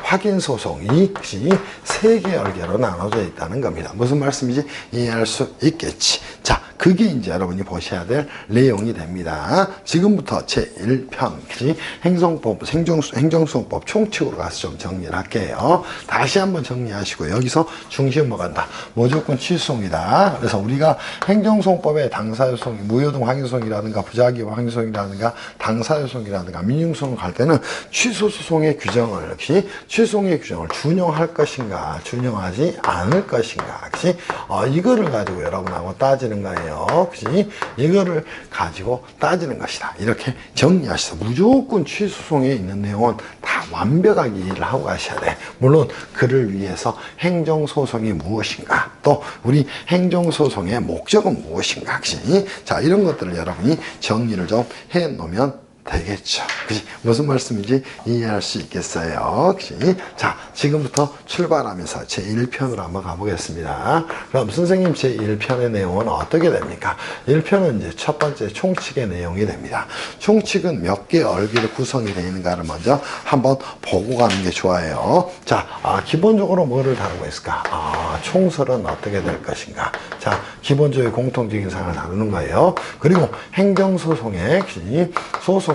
확인소송이, 3개열계로 나눠져 있다는 겁니다. 무슨 말씀인지 이해할 수 있겠지. 자, 그게 이제 여러분이 보셔야 될 내용이 됩니다. 지금부터 제1편, 행정소송법 총칙으로 가서 좀 정리를 할게요. 다시 한번 정리하시고, 여기서 중심 뭐 간다? 무조건 취소송이다. 그래서 우리가 행정소송법에 당사소송, 무효등 확인소송이라든가 부작위 확인소송이라든가 당사소송이라든가 민중소송 갈 때는 취소소송의 규정을, 취소송의 규정을 준용할 것인가, 준용하지 않을 것인가, 이거를 가지고 여러분하고 따지는 거예요. 거예요. 그치? 이거를 가지고 따지는 것이다. 이렇게 정리하셔서 무조건 취소송에 있는 내용은 다 완벽하게 이해를 하고 가셔야 돼. 물론 그를 위해서 행정소송이 무엇인가, 또 우리 행정소송의 목적은 무엇인가, 그치? 자, 이런 것들을 여러분이 정리를 좀 해 놓으면 되겠죠. 그치? 무슨 말씀인지 이해할 수 있겠어요. 그치? 자, 지금부터 출발하면서 제1편으로 한번 가보겠습니다. 그럼 선생님 제1편의 내용은 어떻게 됩니까? 1편은 이제 첫 번째 총칙의 내용이 됩니다. 총칙은 몇 개의 얼기로 구성이 되어 있는가를 먼저 한번 보고 가는 게 좋아요. 자, 기본적으로 뭐를 다루고 있을까? 총설은 어떻게 될 것인가? 자, 기본적인 공통적인 사항을 다루는 거예요. 그리고 행정소송의 소송의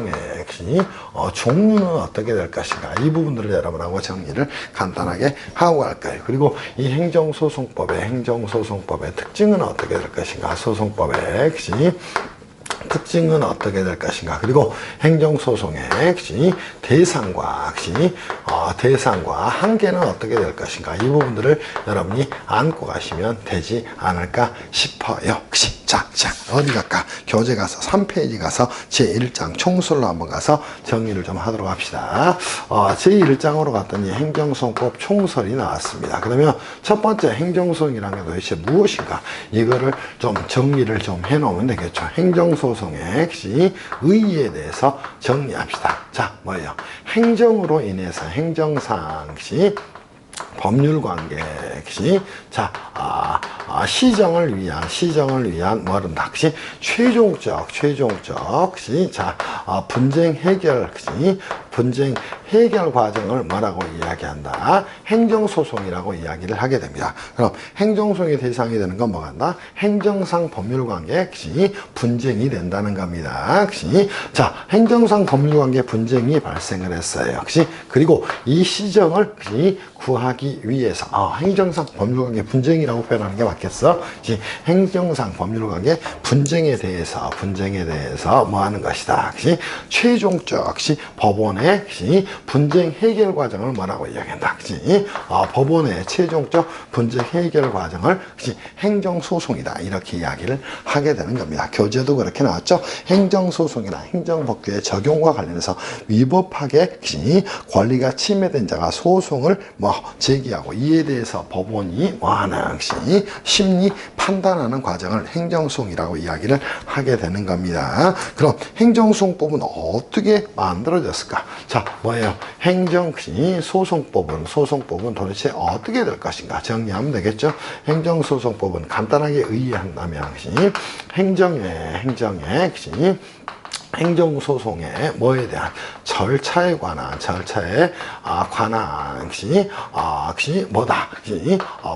종류는 어떻게 될 것인가, 이 부분들을 여러분하고 정리를 간단하게 하고 갈 거예요. 그리고 이 행정소송법의 특징은 어떻게 될 것인가, 소송법의 특징은 어떻게 될 것인가, 그리고 행정소송의 대상과 한계는 어떻게 될 것인가, 이 부분들을 여러분이 안고 가시면 되지 않을까 싶어요. 자, 어디 갈까? 교재 가서 3페이지 가서 제1장 총술로 한번 가서 정리를 좀 하도록 합시다. 제1장으로 갔더니 행정소송법 총설이 나왔습니다. 그러면 첫 번째 행정소송이라는 게 도대체 무엇인가? 이거를 좀 정리를 좀 해놓으면 되겠죠. 행정소송의 의의에 대해서 정리합시다. 자, 뭐예요? 행정으로 인해서 행정상 법률관계, 자, 시정을 위한 뭐른다, 최종적, 자, 분쟁 해결 과정을 뭐라고 이야기한다? 행정소송이라고 이야기를 하게 됩니다. 그럼 행정소송의 대상이 되는 건 뭐간다? 행정상 법률관계, 분쟁이 된다는 겁니다. 자, 행정상 법률관계 분쟁이 발생을 했어요. 그리고 이 시정을 구하기 위해서, 행정상 법률관계 분쟁이라고 표현하는 게 맞겠어? 행정상 법률관계 분쟁에 대해서 뭐 하는 것이다? 최종적 법원의 분쟁 해결 과정을 뭐라고 이야기한다? 법원의 최종적 분쟁 해결 과정을 행정소송이다, 이렇게 이야기를 하게 되는 겁니다. 교재도 그렇게 나왔죠. 행정소송이나 행정법규의 적용과 관련해서 위법하게 권리가 침해된 자가 소송을 제기하고, 이에 대해서 법원이 뭐하는 심리 판단하는 과정을 행정소송이라고 이야기를 하게 되는 겁니다. 그럼 행정소송법은 어떻게 만들어졌을까? 자, 뭐예요? 소송법은 도대체 어떻게 될 것인가 정리하면 되겠죠. 행정소송법은 간단하게 의의한다면 행정소송의 뭐에 대한 절차에 관한 뭐다?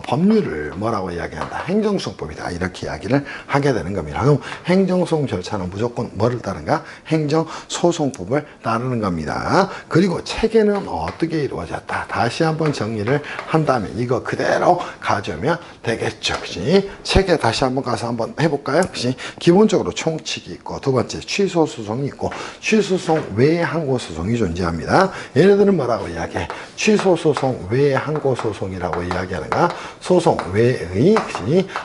법률을 뭐라고 이야기한다? 행정소송법이다, 이렇게 이야기를 하게 되는 겁니다. 그럼 행정소송 절차는 무조건 뭐를 따른가? 행정소송법을 따르는 겁니다. 그리고 체계는 어떻게 이루어졌다? 다시 한번 정리를 한다면 이거 그대로 가져오면 되겠죠. 체계 다시 한번 가서 한번 해볼까요? 기본적으로 총칙이 있고, 두 번째 취소소송이 있고, 취소소송 외에 항고소송이 존재합니다. 얘네들은 뭐라고 이야기해? 취소소송 외에 항고소송이라고 이야기하는가? 소송 외의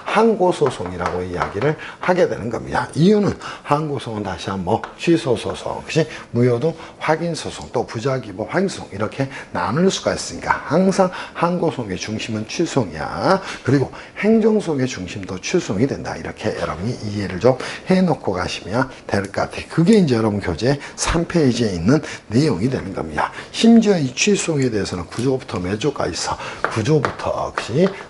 항고소송이라고 이야기를 하게 되는 겁니다. 이유는 항고소송은 다시 한번 취소소송, 무효등 확인소송, 또 부작위법 확인소송, 이렇게 나눌 수가 있으니까 항상 항고소송의 중심은 취소송이야. 그리고 행정소송의 중심도 취소송이 된다, 이렇게 여러분이 이해를 좀 해놓고 가시면 될 것 같아요. 그게 이제 여러분 교재 3페이지에 있는 내용이 되는 겁니다. 심지어 이 취소송에 대해서는 구조부터 몇 조가 있어? 구조부터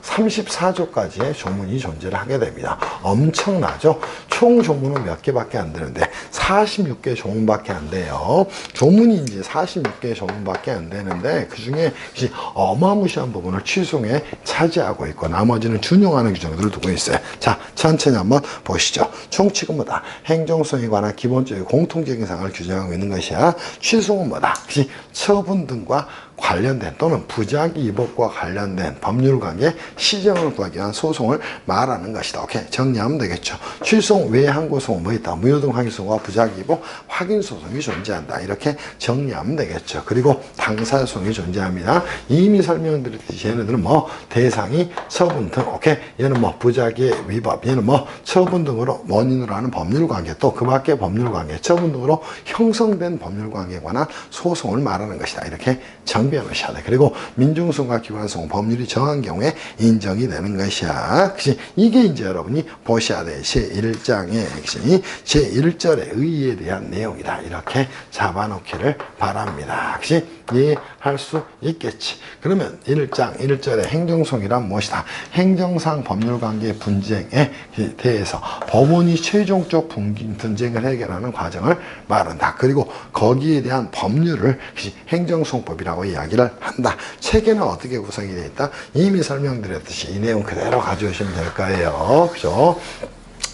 34조까지의 조문이 존재를 하게 됩니다. 엄청나죠? 총 조문은 몇 개밖에 안 되는데 46개 조문밖에 안 돼요. 조문이 이제 46개 조문밖에 안 되는데, 그 중에 어마무시한 부분을 취소송에 차지하고 있고, 나머지는 준용하는 규정들을 두고 있어요. 자, 천천히 한번 보시죠. 총칙은 뭐다? 행정소송에 관한 기본적인 공통적인 사항을 규정하고 있는 것이야. 취소송은 뭐다? 처분 등과 관련된 또는 부작위 위법과 관련된 법률관계 시정을 구하기 위한 소송을 말하는 것이다. 오케이, 정리하면 되겠죠. 취소송 외에 항고소송은 뭐 있다? 무효등 확인소송과 부작위 위법 확인소송이 존재한다. 이렇게 정리하면 되겠죠. 그리고 당사소송이 존재합니다. 이미 설명드렸듯이 얘네들은 뭐 대상이 처분 등, 오케이, 얘는 뭐 부작위 위법, 얘는 뭐 처분 등으로 원인으로 하는 법률관계, 또 그 밖의 법률관계, 처분 등으로 형성된 법률관계에 관한 소송을 말하는 것이다. 이렇게 정비해 놓으셔야 돼. 그리고 민중소송과 기관소송 법률이 정한 경우에 인정이 되는 것이야. 이게 이제 여러분이 보셔야 돼. 제1장의 핵심이 제1절의 의의에 대한 내용이다. 이렇게 잡아놓기를 바랍니다. 이해할 수 있겠지. 그러면 1장 1절의 행정소송이란 무엇이다? 행정상 법률관계 분쟁에 대해서 법원이 최종적 분쟁을 해결하는 과정을 말한다. 그리고 거기에 대한 법률을 행정소송법이라고 이야기를 한다. 체계는 어떻게 구성이 되어 있다? 이미 설명드렸듯이 이 내용 그대로 가져오시면 될 거예요. 그죠?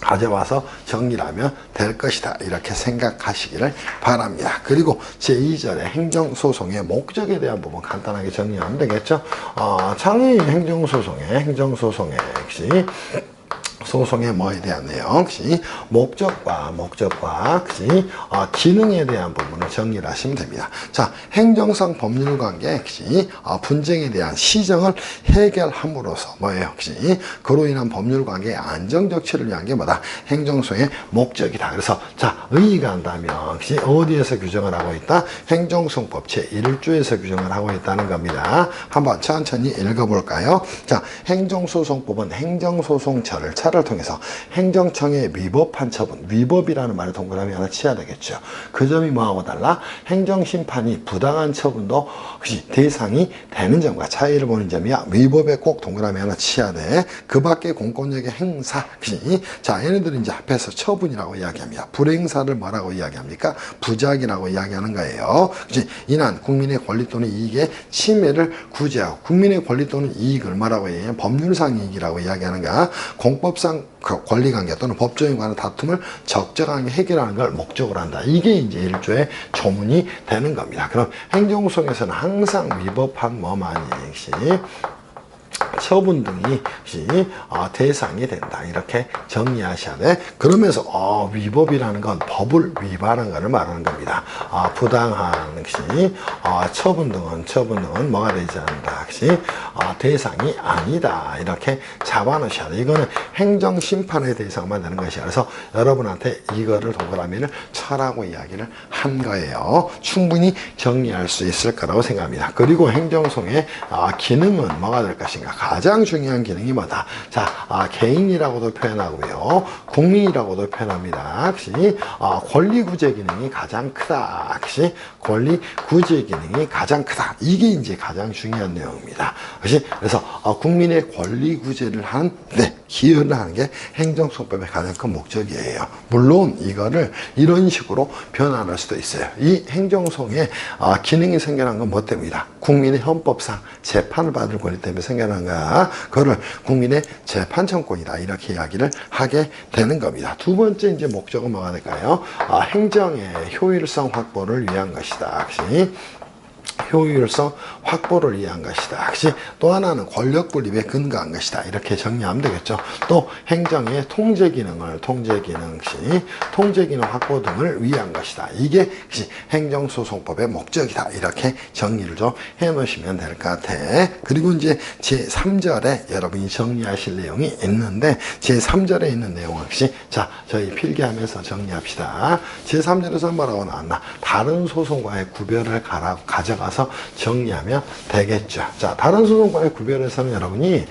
가져와서 정리를 하면 될 것이다. 이렇게 생각하시기를 바랍니다. 그리고 제2절의 행정소송의 목적에 대한 부분 간단하게 정리하면 되겠죠. 장애인 행정소송의 역시 소송의 뭐에 대한 내용, 목적과 기능에 대한 부분을 정리를 하시면 됩니다. 자, 행정상 법률관계 분쟁에 대한 시정을 해결함으로써 뭐예요? 그로 인한 법률관계의 안정적 처리를 위한 게 뭐다? 행정소의 목적이다. 그래서 자, 의의가 한다면 어디에서 규정을 하고 있다? 행정소송법 제1조에서 규정을 하고 있다는 겁니다. 한번 천천히 읽어볼까요? 자, 행정소송법은 행정소송처를 차를 통해서 행정청에 위법한 처분, 위법이라는 말을 동그라미 하나 치야 되겠죠. 그 점이 뭐하고 달라? 행정심판이 부당한 처분도 대상이 되는 점과 차이를 보는 점이야. 위법에 꼭 동그라미 하나 치야 돼. 그 밖에 공권력의 행사. 자, 얘네들은 이제 앞에서 처분이라고 이야기합니다. 불행사를 뭐라고 이야기합니까? 부작이라고 이야기하는 거예요. 인한 국민의 권리 또는 이익의 침해를 구제하고 국민의 권리 또는 이익을 뭐라고 얘기해요? 법률상 이익이라고 이야기하는 거야. 공법상 권리관계 또는 법조인 간의 다툼을 적절하게 해결하는 걸 목적으로 한다. 이게 이제 1조의 조문이 되는 겁니다. 그럼 행정소송에서는 항상 위법한 뭐만이 처분 등이 대상이 된다. 이렇게 정리하셔야 돼. 그러면서 위법이라는 건 법을 위반한 것을 말하는 겁니다. 부당한 처분 등은 뭐가 되지 않는다. 대상이 아니다. 이렇게 잡아놓으셔야 돼. 이거는 행정심판의 대상만 되는 것이야. 그래서 여러분한테 이거를 동그라미를 쳐라고 이야기를 한 거예요. 충분히 정리할 수 있을 거라고 생각합니다. 그리고 행정소송의 기능은 뭐가 될 것인가? 가장 중요한 기능이 뭐다? 자, 개인이라고도 표현하고요. 국민이라고도 표현합니다. 권리구제 기능이 가장 크다. 권리구제 기능이 가장 크다. 이게 이제 가장 중요한 내용입니다. 그래서 국민의 권리구제를 하는 기여를 하는 게 행정소송법의 가장 큰 목적이에요. 물론 이거를 이런 식으로 변환할 수도 있어요. 이 행정소송의 기능이 생겨난 건 뭐 때문이다? 국민의 헌법상 재판을 받을 권리 때문에 생겨난 거야. 그거를 국민의 재판청권이다. 이렇게 이야기를 하게 되는 겁니다. 두 번째 이제 목적은 뭐가 될까요? 행정의 효율성 확보를 위한 것이다. 효율성 확보를 위한 것이다. 또 하나는 권력 분립에 근거한 것이다. 이렇게 정리하면 되겠죠. 또 행정의 통제 기능 확보 등을 위한 것이다. 이게 행정소송법의 목적이다. 이렇게 정리를 좀 해 놓으시면 될 것 같아. 그리고 이제 제3절에 여러분이 정리하실 내용이 있는데 제3절에 있는 내용 역시 자, 저희 필기하면서 정리합시다. 제3절에서 뭐라고 나왔나? 다른 소송과의 구별을 가져가서 정리하면 되겠죠. 자, 다른 소송과의 구별에서는 여러분이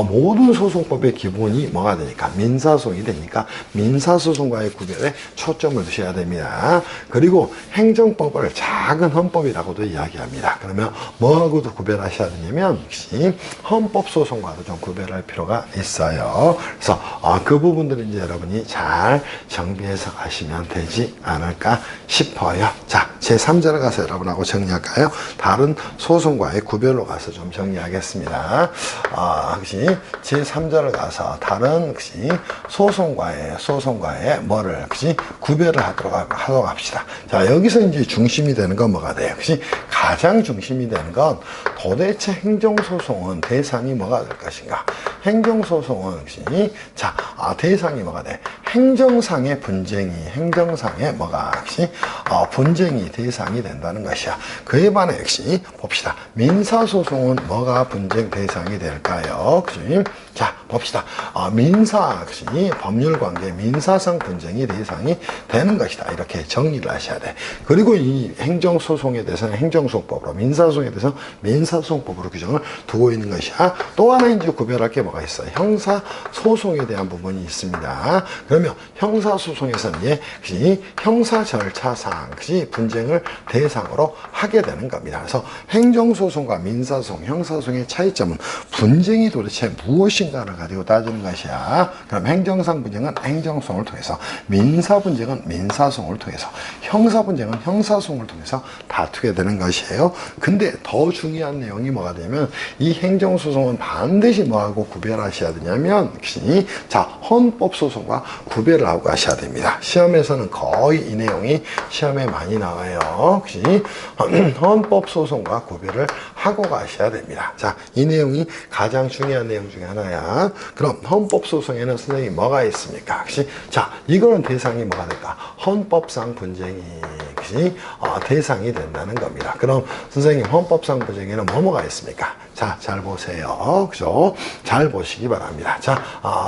모든 소송법의 기본이 뭐가 되니까 민사소송이 되니까 민사소송과의 구별에 초점을 두셔야 됩니다. 그리고 행정법을 작은 헌법이라고도 이야기합니다. 그러면 뭐하고도 구별하셔야 되냐면 헌법소송과도 좀 구별할 필요가 있어요. 그래서 그 부분들은 이제 여러분이 잘 정비해서 가시면 되지 않을까 싶어요. 자, 제3절에 가서 여러분하고 정리할까요? 다른 소송과의 구별로 가서 좀 정리하겠습니다. 혹시 제3자를 가서 다른 혹시 소송과의 뭐를 혹시 구별을 하도록 합시다. 자, 여기서 이제 중심이 되는 건 뭐가 돼요? 혹시 가장 중심이 되는 건 도대체 행정소송은 대상이 뭐가 될 것인가? 행정소송은 혹시 대상이 뭐가 돼? 행정상의 뭐가 혹시 분쟁이 대상이 된다는 것이야. 그에 반해 역시 봅시다. 민사소송은 뭐가 분쟁 대상이 될까요? 혹시 자, 봅시다. 민사 역시 법률관계 민사상 분쟁이 대상이 되는 것이다. 이렇게 정리를 하셔야 돼. 그리고 이 행정소송에 대해서는 행정소송법으로, 민사소송에 대해서는 민사소송법으로 규정을 두고 있는 것이야. 또 하나 이제 구별할 게 뭐가 있어요? 형사소송에 대한 부분이 있습니다. 그러면 형사소송에서는 형사 절차상 분쟁을 대상으로 하게 되는 겁니다. 그래서 행정소송과 민사소송, 형사소송의 차이점은 분쟁이 도대체 무엇인가를 가지고 따지는 것이야. 그럼 행정상 분쟁은 행정소송을 통해서, 민사분쟁은 민사소송을 통해서, 형사분쟁은 형사소송을 통해서 다투게 되는 것이에요. 근데 더 중요한 내용이 뭐가 되면 이 행정소송은 반드시 뭐하고 구별하셔야 되냐면 헌법소송과 구별을 하고 가셔야 됩니다. 시험에서는 거의 이 내용이 시험에 많이 나와요. 혹시 헌법소송과 구별을 하고 가셔야 됩니다. 자, 이 내용이 가장 중요한 내용 중에 하나야. 그럼 헌법소송에는 선생님이 뭐가 있습니까? 혹시 이거는 대상이 뭐가 될까? 헌법상 분쟁이 대상이 된다는 겁니다. 그럼 선생님 헌법상 분쟁에는 뭐가 있습니까? 자, 잘 보세요. 그죠? 잘 보시기 바랍니다. 자,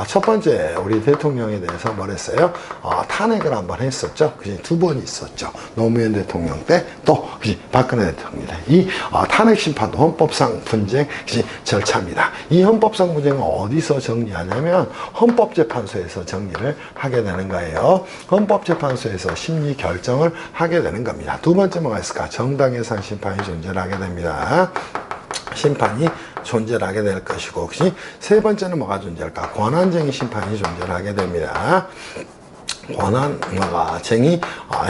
첫 번째 우리 대통령에 대해서 뭘 했어요? 탄핵을 한번 했었죠. 두 번 있었죠. 노무현 대통령 때, 또 박근혜 대통령 때. 이 탄핵 심판도 헌법상 분쟁 절차입니다. 이 헌법상 분쟁은 어디서 정리하냐면 헌법재판소에서 정리를 하게 되는 거예요. 헌법재판소에서 심리 결정을 하게 되는 겁니다. 두 번째 뭐가 있을까? 정당해상 심판이 존재를 하게 됩니다. 심판이 존재를 하게 될 것이고, 혹시 세 번째는 뭐가 존재할까? 권한쟁의 심판이 존재를 하게 됩니다. 권한쟁의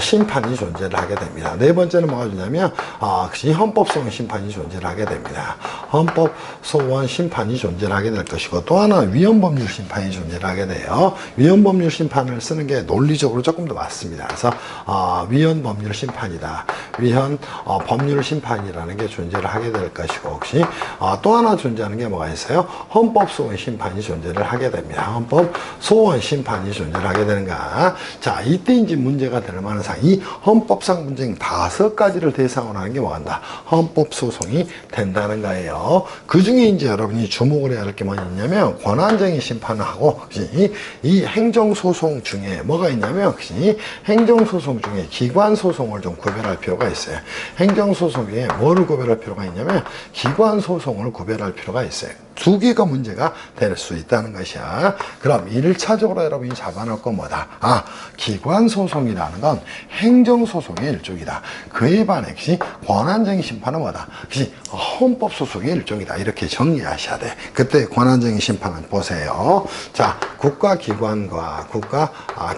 심판이 존재를 하게 됩니다. 네 번째는 뭐가 되냐면 헌법소원 심판이 존재를 하게 됩니다. 헌법소원 심판이 존재를 하게 될 것이고, 또 하나 위헌법률 심판이 존재를 하게 돼요. 위헌법률 심판을 쓰는 게 논리적으로 조금 더 맞습니다. 그래서 위헌법률 심판이다. 위헌법률 심판이라는 게 존재를 하게 될 것이고, 혹시 또 하나 존재하는 게 뭐가 있어요? 헌법소원 심판이 존재를 하게 됩니다. 헌법소원 심판이 존재를 하게 되는가? 자, 이때 이제 문제가 될 만한 사항, 이 헌법상 분쟁 5가지를 대상으로 하는 게 뭐한다? 헌법소송이 된다는 거예요. 그 중에 이제 여러분이 주목을 해야 할 게 뭐냐면, 권한쟁의 심판을 하고, 이 행정소송 중에 뭐가 있냐면, 혹시 행정소송 중에 기관소송을 좀 구별할 필요가 있어요. 행정소송 중에 뭐를 구별할 필요가 있냐면, 기관소송을 구별할 필요가 있어요. 두 개가 문제가 될 수 있다는 것이야. 그럼 1차적으로 여러분이 잡아놓을 건 뭐다? 기관소송이라는 건 행정소송의 일종이다. 그에 반해 권한쟁의 심판은 뭐다? 헌법소송의 일종이다. 이렇게 정리하셔야 돼. 그때 권한쟁의 심판은 보세요. 자, 국가기관과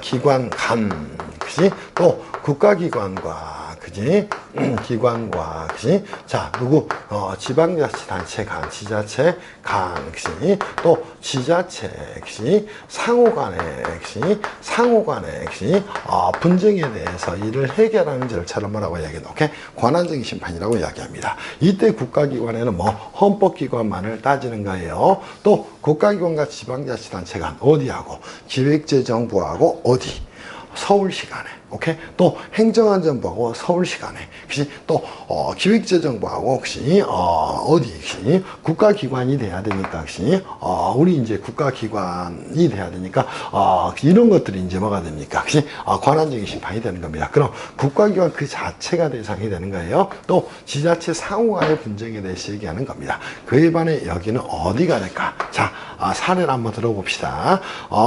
기관 간, 또 국가기관과 기관과, 자, 지방자치단체 간, 지자체 간, 또 지자체, 상호간의, 분쟁에 대해서 이를 해결하는 절차를 뭐라고 이야기해요? 권한쟁의 심판이라고 이야기합니다. 이때 국가기관에는 헌법기관만을 따지는 거예요. 또 국가기관과 지방자치단체 간, 어디하고? 기획재정부하고 어디? 서울시 간에. 또 행정안전부하고 서울시 간에, 또 기획재정부하고 어디 국가기관이 돼야 되니까, 우리 이제 국가기관이 돼야 되니까 이런 것들이 이제 뭐가 됩니까? 권한쟁의 심판이 되는 겁니다. 그럼 국가기관 그 자체가 대상이 되는 거예요. 또 지자체 상호 간의 분쟁에 대해서 얘기하는 겁니다. 그에 반해 여기는 어디가 될까? 자, 사례를 한번 들어봅시다.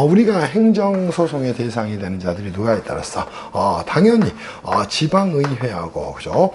우리가 행정소송의 대상이 되는 자들이 누가 있다랬어? 당연히 지방의회하고, 그죠?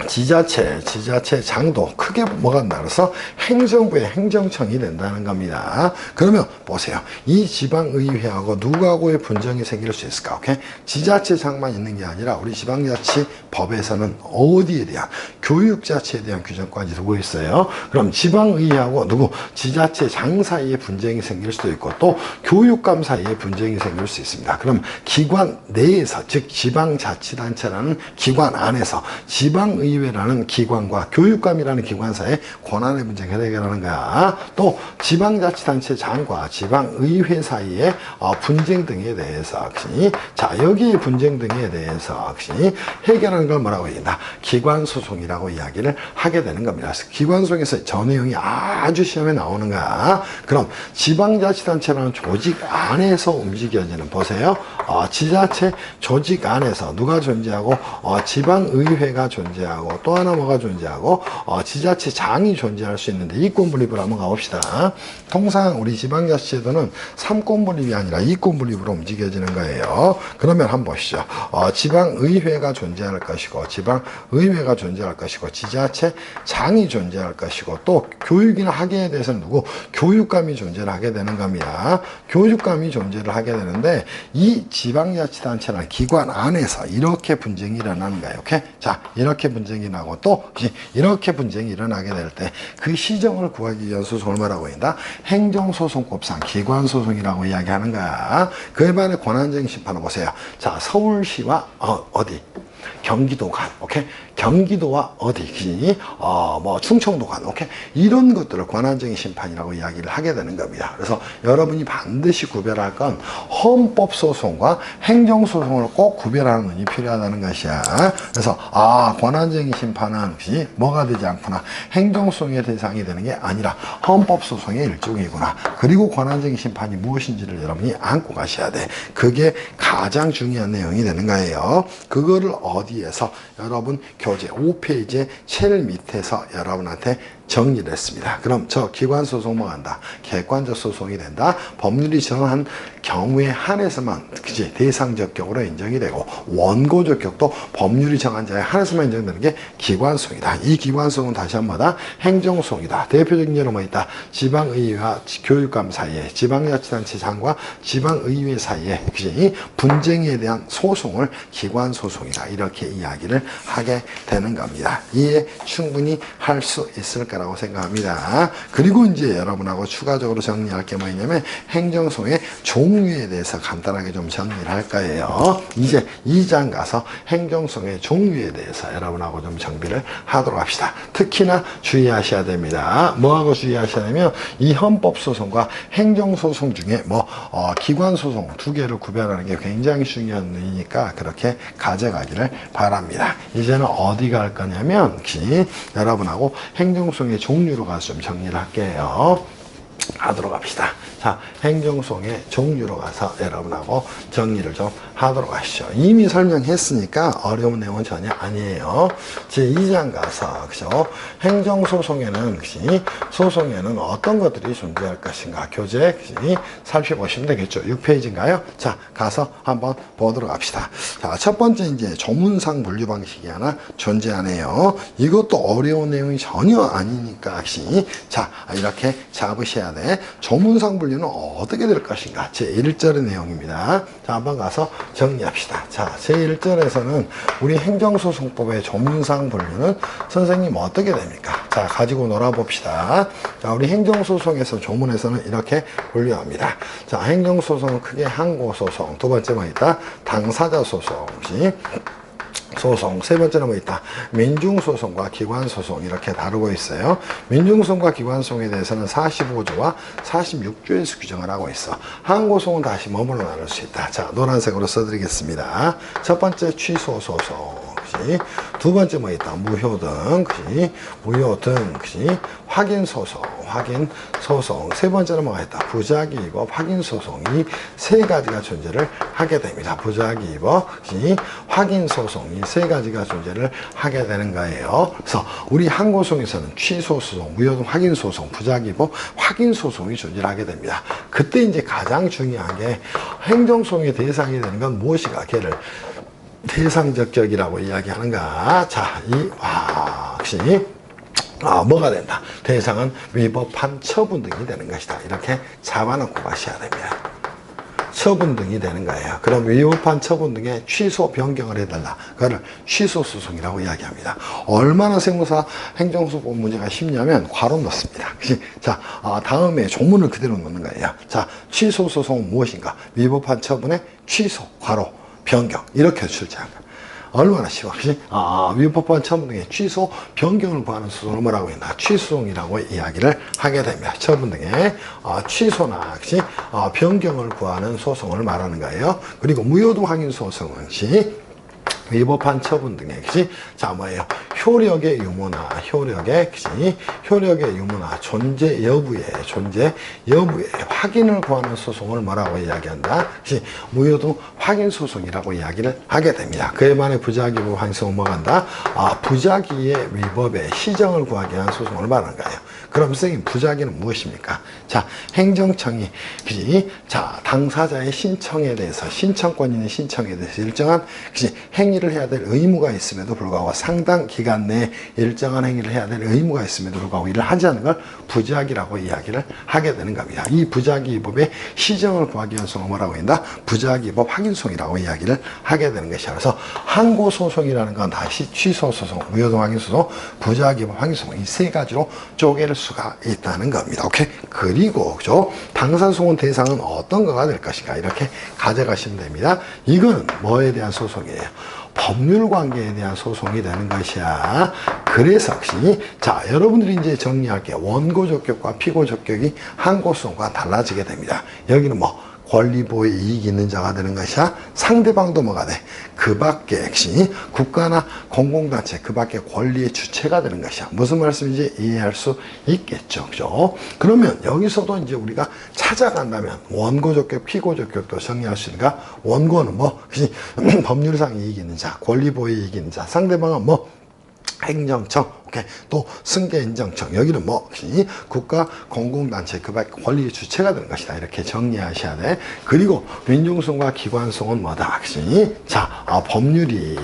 지자체 장도 크게 뭐가 나눠서 행정부의 행정청이 된다는 겁니다. 그러면 보세요. 이 지방의회하고 누구하고의 분쟁이 생길 수 있을까? 지자체장만 있는 게 아니라 우리 지방자치법에서는 어디에 대한 교육 자체에 대한 규정까지 두고 있어요. 그럼 지방의회하고 누구 지자체장 사이에 분쟁이 생길 수도 있고 또 교육감 사이에 분쟁이 생길 수 있습니다. 그럼 기관 내에서 즉 지방자치단체라는 기관 안에서 지방의회라는 기관과 교육감이라는 기관 사이에 권한의 분쟁을 해결하는 거야. 또 지방자치단체장과 지방의회 사이에 분쟁 등에 대해서 자 여기에 분쟁 등에 대해서 해결하는 걸 뭐라고 얘기한다? 기관소송이라고 이야기를 하게 되는 겁니다. 기관소송에서 저 내용이 아주 시험에 나오는 거야. 그럼 지방자치단체라는 조직 안에서 움직여지는 보세요. 지자체 조직 안에서 누가 존재하고 지방의회가 존재하고 또 하나 뭐가 존재하고 지자체장이 존재할 수 있는데 이권분립을 한번 가봅시다. 통상 우리 지방자치제도는 3권 분립이 아니라 2권 분립으로 움직여지는 거예요. 그러면 한번 보시죠. 지방의회가 존재할 것이고 지방의회가 존재할 것이고 지자체장이 존재할 것이고 또 교육이나 학예에 대해서는 누구? 교육감이 존재를 하게 되는 겁니다. 교육감이 존재를 하게 되는데 이 지방자치단체라는 기관 안에서 이렇게 분쟁이 일어나는 거예요. 오케이? 자, 이렇게 분쟁이 나고 또 이렇게 분쟁이 일어나게 될 때 그 시정을 구하기 위한 소송을 뭐라고 한다? 행정소송법상 기관소송이라고 이야기하는 거야. 그에 반해 권한쟁의 심판을 보세요. 자, 서울시와 어디? 경기도 간, 오케이? 경기도와 어디, 뭐 충청도 간, 오케이? 이런 것들을 권한쟁의 심판이라고 이야기를 하게 되는 겁니다. 그래서 여러분이 반드시 구별할 건 헌법소송과 행정소송을 꼭 구별하는 것이 필요하다는 것이야. 그래서 권한쟁의 심판은 뭐가 되지 않구나. 행정소송의 대상이 되는 게 아니라 헌법소송의 일종이구나. 그리고 권한쟁의 심판이 무엇인지를 여러분이 안고 가셔야 돼. 그게 가장 중요한 내용이 되는 거예요. 그거를 어디에서 여러분 교재 5페이지의 제일 밑에서 여러분한테 정리를 했습니다. 그럼 저 기관소송 뭐 한다? 객관적 소송이 된다. 법률이 정한 경우에 한해서만 그치 대상적 격으로 인정이 되고 원고적 격도 법률이 정한 자에 한해서만 인정되는 게 기관소송이다. 이 기관소송은 다시 한번 뭐다? 행정소송이다. 대표적인 예로 뭐 있다? 지방의회와 교육감 사이에 지방자치단체장과 지방의회 사이에 그치 분쟁에 대한 소송을 기관소송이다. 이렇게 이야기를 하게 되는 겁니다. 이해 충분히 할 수 있을까? 라고 생각합니다. 그리고 이제 여러분하고 추가적으로 정리할 게 뭐냐면 행정소송의 종류에 대해서 간단하게 좀 정리를 할 거예요. 이제 2장 가서 행정소송의 종류에 대해서 여러분하고 좀 정비를 하도록 합시다. 특히나 주의하셔야 됩니다. 뭐하고 주의하셔야 되면 이 헌법소송과 행정소송 중에 기관소송 두 개를 구별하는 게 굉장히 중요한 일이니까 그렇게 가져가기를 바랍니다. 이제는 어디 갈 거냐면 여러분하고 행정소송의 종류로 가서 좀 정리를 할게요. 하도록 합시다. 자, 행정소송의 종류로 가서 여러분하고 정리를 좀 하도록 하시죠. 이미 설명했으니까 어려운 내용은 전혀 아니에요. 제2장 가서 그죠? 행정소송에는 소송에는 어떤 것들이 존재할 것인가 교재 살펴보시면 되겠죠. 6페이지인가요? 자, 가서 한번 보도록 합시다. 자, 첫 번째 이제 조문상 분류 방식이 하나 존재하네요. 이것도 어려운 내용이 전혀 아니니까 자, 이렇게 잡으셔야 돼. 조문상 분류는 어떻게 될 것인가? 제1절의 내용입니다. 자, 한번 가서 정리합시다. 자, 제1절에서는 우리 행정소송법의 조문상 분류는 선생님 어떻게 됩니까? 자, 가지고 놀아봅시다. 자, 우리 행정소송에서 조문에서는 이렇게 분류합니다. 자, 행정소송은 크게 항고소송, 두 번째 뭐 있다? 당사자소송, 소송, 세 번째는 뭐 있다? 민중소송과 기관소송 이렇게 다루고 있어요. 민중소송과 기관소송에 대해서는 45조와 46조에서 규정을 하고 있어. 항고소송은 다시 뭐뭐로 나눌 수 있다. 자, 노란색으로 써드리겠습니다. 첫 번째 취소소송. 두 번째 뭐 있다? 무효등, 무효등, 확인소송, 세 번째는 뭐가 있다? 부작위입법, 확인소송. 이 세 가지가 존재를 하게 됩니다. 부작위입법, 확인소송. 이 세 가지가 존재를 하게 되는 거예요. 그래서 우리 항고소송에서는 취소소송, 무효등, 확인소송, 부작위입법, 확인소송이 존재를 하게 됩니다. 그때 이제 가장 중요한 게 행정소송의 대상이 되는 건 무엇인가? 걔를 대상적 격이라고 이야기하는가? 자, 뭐가 된다? 대상은 위법한 처분 등이 되는 것이다. 이렇게 잡아놓고 가셔야 됩니다. 처분 등이 되는 거예요. 그럼 위법한 처분 등의 취소 변경을 해달라. 그거를 취소 소송이라고 이야기합니다. 얼마나 세무사 행정소송 문제가 쉽냐면 괄호 넣습니다. 자, 다음에 조문을 그대로 넣는 거예요. 자, 취소 소송은 무엇인가? 위법한 처분의 취소, 괄호, 변경 이렇게 출제한 거예요. 얼마나 쉬워. 그치? 위법한 처분 등의 취소, 변경을 구하는 소송을 뭐라고 했나? 취소송이라고 이야기를 하게 됩니다. 처분 등의 취소나, 그치? 변경을 구하는 소송을 말하는 거예요. 그리고 무효도 확인 소송은 위법한 처분 등의, 그치? 자, 뭐예요? 효력의 유무나, 효력의 유무나, 존재 여부의 확인을 구하는 소송을 뭐라고 이야기한다? 그치? 무효도 확인 소송이라고 이야기를 하게 됩니다. 그에 반해 부작위 위법 확인 소송은 뭐 한다? 부작위의 위법의 시정을 구하기 위한 소송을 말하는 거예요. 그럼 선생님, 부작위는 무엇입니까? 자, 행정청이, 그치? 자, 당사자의 신청에 대해서, 신청권 있는 신청에 대해서 일정한, 그치? 행위를 해야 될 의무가 있음에도 불구하고 상당 기간 내에 일정한 행위를 해야 될 의무가 있음에도 불구하고 이를 하지 않는 걸 부작위라고 이야기를 하게 되는 겁니다. 이 부작위 위법의 시정을 구하기 위한 소송을 뭐라고 한다? 부작위 위법 확인소송이라고 이야기를 하게 되는 것이야. 그래서 항고소송이라는 건 다시 취소소송, 무효동 확인소송, 부작위 위법 확인소송 이 세 가지로 쪼갤 수가 있다는 겁니다. 오케이? 그리고 그죠? 당사소송 대상은 어떤 거가 될 것인가 이렇게 가져가시면 됩니다. 이거는 뭐에 대한 소송이에요? 법률 관계에 대한 소송이 되는 것이야. 그래서 혹시 자, 여러분들이 이제 정리할게요. 원고 적격과 피고 적격이 항고소송과 달라지게 됩니다. 여기는 뭐 권리 보호에 이익이 있는 자가 되는 것이야. 상대방도 뭐가 돼? 그 밖에 역시 국가나 공공단체 그 밖에 권리의 주체가 되는 것이야. 무슨 말씀인지 이해할 수 있겠죠. 그죠? 그러면 여기서도 이제 우리가 찾아간다면 원고 적격, 피고 적격도 정리할 수 있으니까 원고는 뭐 법률상 이익이 있는 자, 권리 보호에 이익이 있는 자, 상대방은 뭐 행정청, 오케이. 또 승계인정청, 여기는 뭐 국가 공공단체 그 밖 권리의 주체가 되는 것이다. 이렇게 정리하셔야 돼. 그리고 민중소송과 기관소송은 뭐다? 자, 법률이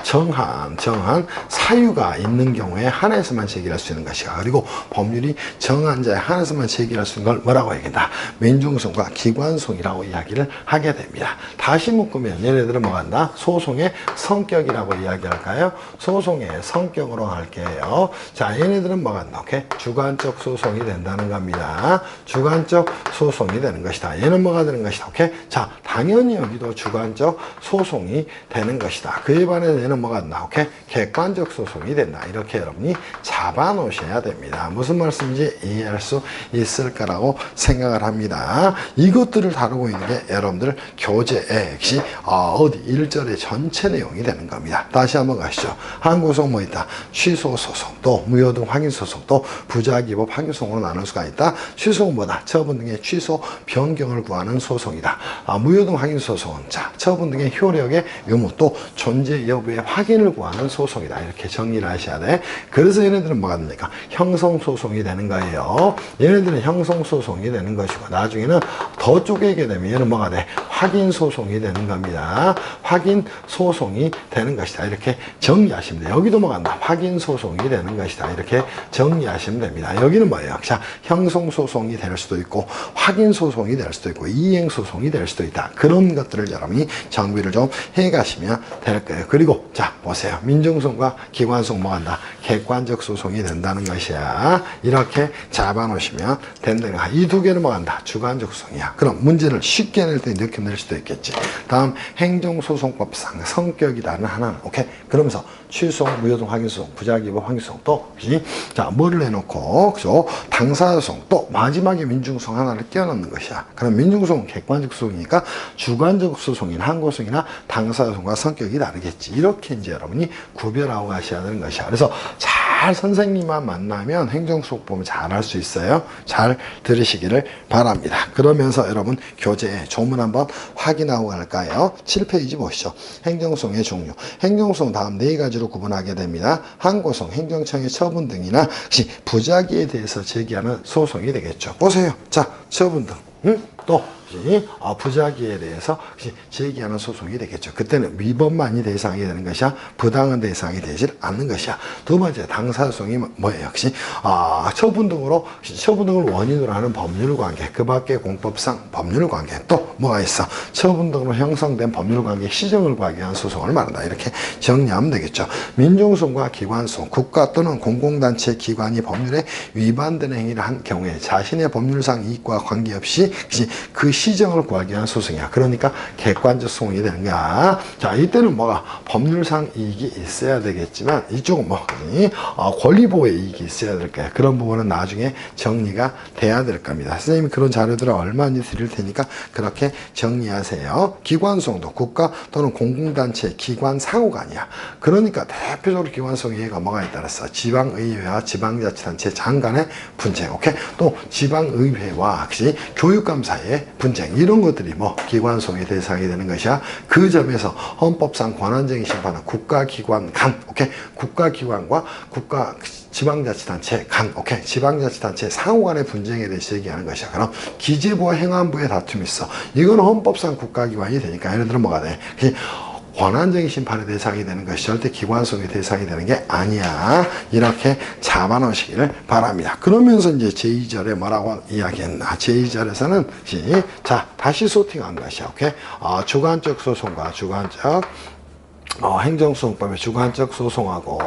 정한 사유가 있는 경우에 한해서만 제기할 수 있는 것이다. 그리고 법률이 정한 자에 한해서만 제기할 수 있는 걸 뭐라고 얘기한다? 민중소송과 기관소송이라고 이야기를 하게 됩니다. 다시 묶으면 얘네들은 뭐 한다? 소송의 성격이라고 이야기할까요? 소송의 성격으로 할게요. 자, 얘네들은 뭐가 한다? 오케이? 주관적 소송이 된다는 겁니다. 주관적 소송이 되는 것이다. 얘는 뭐가 되는 것이다? 오케이? 자, 당연히 여기도 주관적 소송이 되는 것이다. 그에 반해 얘는 뭐가 된다? 오케이? 객관적 소송이 된다. 이렇게 여러분이 잡아 놓으셔야 됩니다. 무슨 말씀인지 이해할 수 있을 거라고 생각을 합니다. 이것들을 다루고 있는 게 여러분들 교재에 역시 어디 1절의 전체 내용이 되는 겁니다. 다시 한번 가시죠. 항고소송 뭐 있다? 취소소송, 또 무효등 확인소송, 또 부작위법 확인소송으로 나눌 수가 있다. 취소는 뭐다? 처분 등의 취소, 변경을 구하는 소송이다. 무효등 확인소송은 자, 처분 등의 효력의 유무, 또 존재 여부의 확인을 구하는 소송이다. 이렇게 정리를 하셔야 돼. 그래서 얘네들은 뭐가 됩니까? 형성소송이 되는 거예요. 얘네들은 형성소송이 되는 것이고, 나중에는 더 쪼개게 되면 얘는 뭐가 돼? 확인소송이 되는 겁니다. 확인소송이 되는 것이다. 이렇게 정리하시면 돼요. 여기도 뭐 간다? 확인소송이 되는 것이다. 이렇게 정리하시면 됩니다. 여기는 뭐예요? 자, 형성소송이 될 수도 있고, 확인소송이 될 수도 있고, 이행소송이 될 수도 있다. 그런 것들을 여러분이 정비를 좀 해가시면 될 거예요. 그리고, 자, 보세요. 민중소송과 기관소송 뭐 간다? 객관적 소송이 된다는 것이야. 이렇게 잡아놓으시면 된다는 거야. 이 두 개는 뭐 간다? 주관적 소송이야. 그럼 문제를 쉽게 낼 때 이렇게 낼 수도 있겠지. 다음, 행정소송법상 성격이라는 하나는, 오케이? 그러면서 취소, 무효등 확인소송, 부작위법 확인소송 또, 자, 뭐를 해놓고, 그죠? 당사소송 또 마지막에 민중소송 하나를 끼워넣는 것이야. 그럼 민중소송은 객관적 소송이니까 주관적 소송이나 항고소송이나 당사소송과 성격이 다르겠지. 이렇게 이제 여러분이 구별하고 가셔야 되는 것이야. 그래서 잘 선생님만 만나면 행정소송 보면 잘 할 수 있어요. 잘 들으시기를 바랍니다. 그러면서 여러분 교재에 조문 한번 확인하고 갈까요? 7페이지 보시죠. 행정소송의 종류. 행정소송 다음 네 가지로 구분하게 됩니다. 항고소송, 행정청의 처분 등이나 부작위에 대해서 제기하는 소송이 되겠죠. 보세요. 자, 처분 등. 또 부작위에 대해서 제기하는 소송이 되겠죠. 그때는 위법만이 대상이 되는 것이야, 부당한 대상이 되질 않는 것이야. 두 번째, 당사소송이 뭐예요? 역시 처분 등을 원인으로 하는 법률관계, 그 밖에 공법상 법률관계, 또 뭐가 있어? 처분 등으로 형성된 법률관계 시정을 구하기 위한 소송을 말한다. 이렇게 정리하면 되겠죠. 민중소송과 기관소송, 국가 또는 공공단체 기관이 법률에 위반되는 행위를 한 경우에 자신의 법률상 이익과 관계없이 그 시정을 구하기 위한 소송이야. 그러니까 객관적 소송이 되는 거야. 자, 이때는 뭐가 법률상 이익이 있어야 되겠지만 이쪽은 권리보호의 이익이 있어야 될 거야. 그런 부분은 나중에 정리가 돼야 될 겁니다. 선생님이 그런 자료들을 얼마든지 드릴 테니까 그렇게 정리하세요. 기관소송도 국가 또는 공공단체 기관 상호간이야. 그러니까 대표적으로 기관소송 예가 뭐가 있다랬어? 지방의회와 지방자치단체 장관의 분쟁, 오케이? 또 지방의회와 교육감사의 분쟁, 이런 것들이 기관소송의 대상이 되는 것이야. 그 점에서 헌법상 권한쟁의 심판은 국가기관 간, 오케이? 국가기관과 지방자치단체 간, 오케이? 지방자치단체 상호간의 분쟁에 대해서 얘기하는 것이야. 그럼 기재부와 행안부의 다툼이 있어. 이건 헌법상 국가기관이 되니까 예를 들어 뭐가 돼? 권한쟁의 심판의 대상이 되는 것이 절대 기관소송의 대상이 되는 게 아니야. 이렇게 잡아놓으시기를 바랍니다. 그러면서 이제 제2절에 뭐라고 이야기했나? 제2절에서는 자, 다시 소팅한 것이야. 오케이? 주관적 소송과 주관적 행정소송법의 주관적 소송하고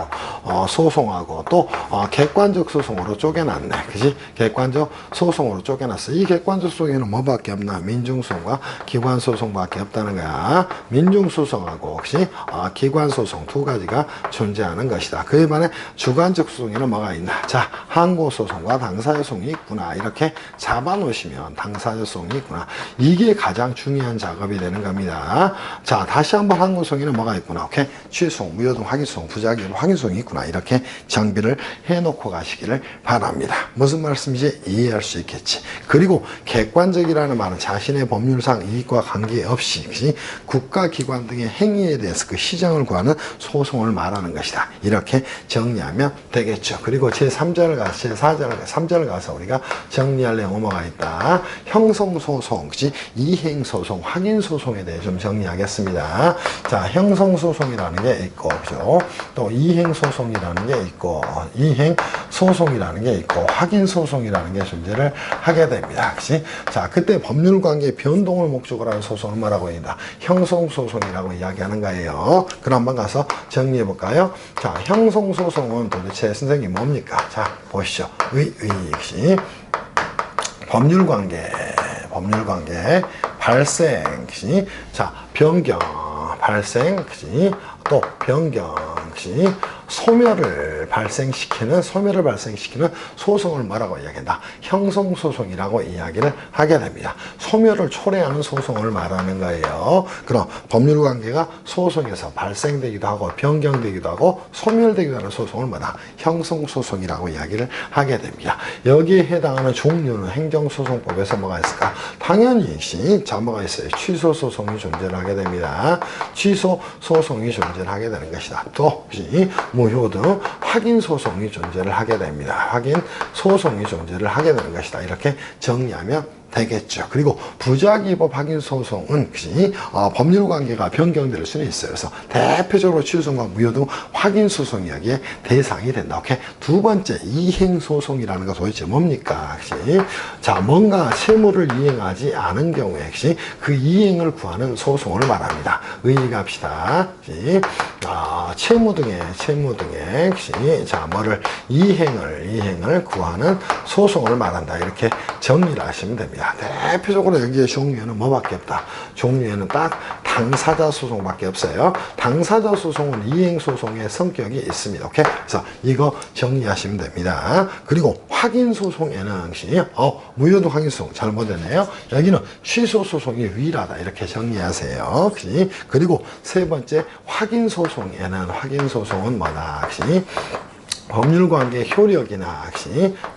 소송하고 또 객관적 소송으로 쪼개놨네. 그지? 객관적 소송으로 쪼개놨어. 이 객관적 소송에는 뭐밖에 없나? 민중소송과 기관소송밖에 없다는 거야. 민중소송하고 혹시 기관소송 두 가지가 존재하는 것이다. 그에 반해 주관적 소송에는 뭐가 있나? 자, 항고소송과 당사자소송이 있구나. 이렇게 잡아놓으시면 당사자소송이 있구나. 이게 가장 중요한 작업이 되는 겁니다. 자, 다시 한번 항고소송에는 뭐가 있구나? 오케이? 취소송, 무효등 확인소송, 부작위 확인소송이 있구나. 이렇게 정비를 해놓고 가시기를 바랍니다. 무슨 말씀인지 이해할 수 있겠지. 그리고 객관적이라는 말은 자신의 법률상 이익과 관계없이 국가기관 등의 행위에 대해서 그 시정을 구하는 소송을 말하는 것이다. 이렇게 정리하면 되겠죠. 그리고 제3절을 가서 제3절을 가서 우리가 정리할 내용은 뭐가 있다? 형성소송, 이행소송, 확인소송에 대해 좀 정리하겠습니다. 자, 형성소송이라는 게 있고, 그죠? 또 이행소송이라는 게 있고, 이행소송이라는 게 있고, 확인소송이라는 게 존재를 하게 됩니다. 그치? 자, 그때 법률관계 변동을 목적으로 하는 소송을 뭐라고 합니다? 형성소송이라고 이야기하는 거예요. 그럼 한번 가서 정리해 볼까요? 자, 형성소송은 도대체 선생님 뭡니까? 자, 보시죠. 그치? 법률관계 발생, 그치? 자, 변경 발생, 그치? 또 변경, 그치? 소멸을 발생시키는 소송을 뭐라고 이야기한다? 형성소송이라고 이야기를 하게 됩니다. 소멸을 초래하는 소송을 말하는 거예요. 그럼 법률관계가 소송에서 발생되기도 하고 변경되기도 하고 소멸되기도 하는 소송을 뭐다? 형성소송이라고 이야기를 하게 됩니다. 여기에 해당하는 종류는 행정소송법에서 뭐가 있을까? 당연히 자, 뭐가 있어요? 취소소송이 존재를 하게 됩니다. 취소소송이 존재를 하게 되는 것이다. 또 무효 등 확인소송이 존재를 하게 됩니다. 확인소송이 존재를 하게 되는 것이다. 이렇게 정리하면 되겠죠. 그리고 부작위법 확인소송은 법률관계가 변경될 수는 있어요. 그래서 대표적으로 취소소송과 무효 등 확인소송이 여기에 대상이 된다. 오케이? 두 번째, 이행소송이라는 거 도대체 뭡니까? 자, 뭔가 채무를 이행하지 않은 경우에 그 이행을 구하는 소송을 말합니다. 의의갑시다. 채무 등의 자, 뭐를 이행을 구하는 소송을 말한다. 이렇게 정리를 하시면 됩니다. 대표적으로 여기에 종류에는 뭐밖에 없다? 종류에는 딱 당사자 소송밖에 없어요. 당사자 소송은 이행 소송의 성격이 있습니다. 오케이? 그래서 이거 정리하시면 됩니다. 그리고 확인 소송에는 무효등 확인 소송 잘못했네요. 여기는 취소 소송이 유일하다. 이렇게 정리하세요. 그리고 세 번째, 확인 소송은 뭐다? 법률관계 효력이나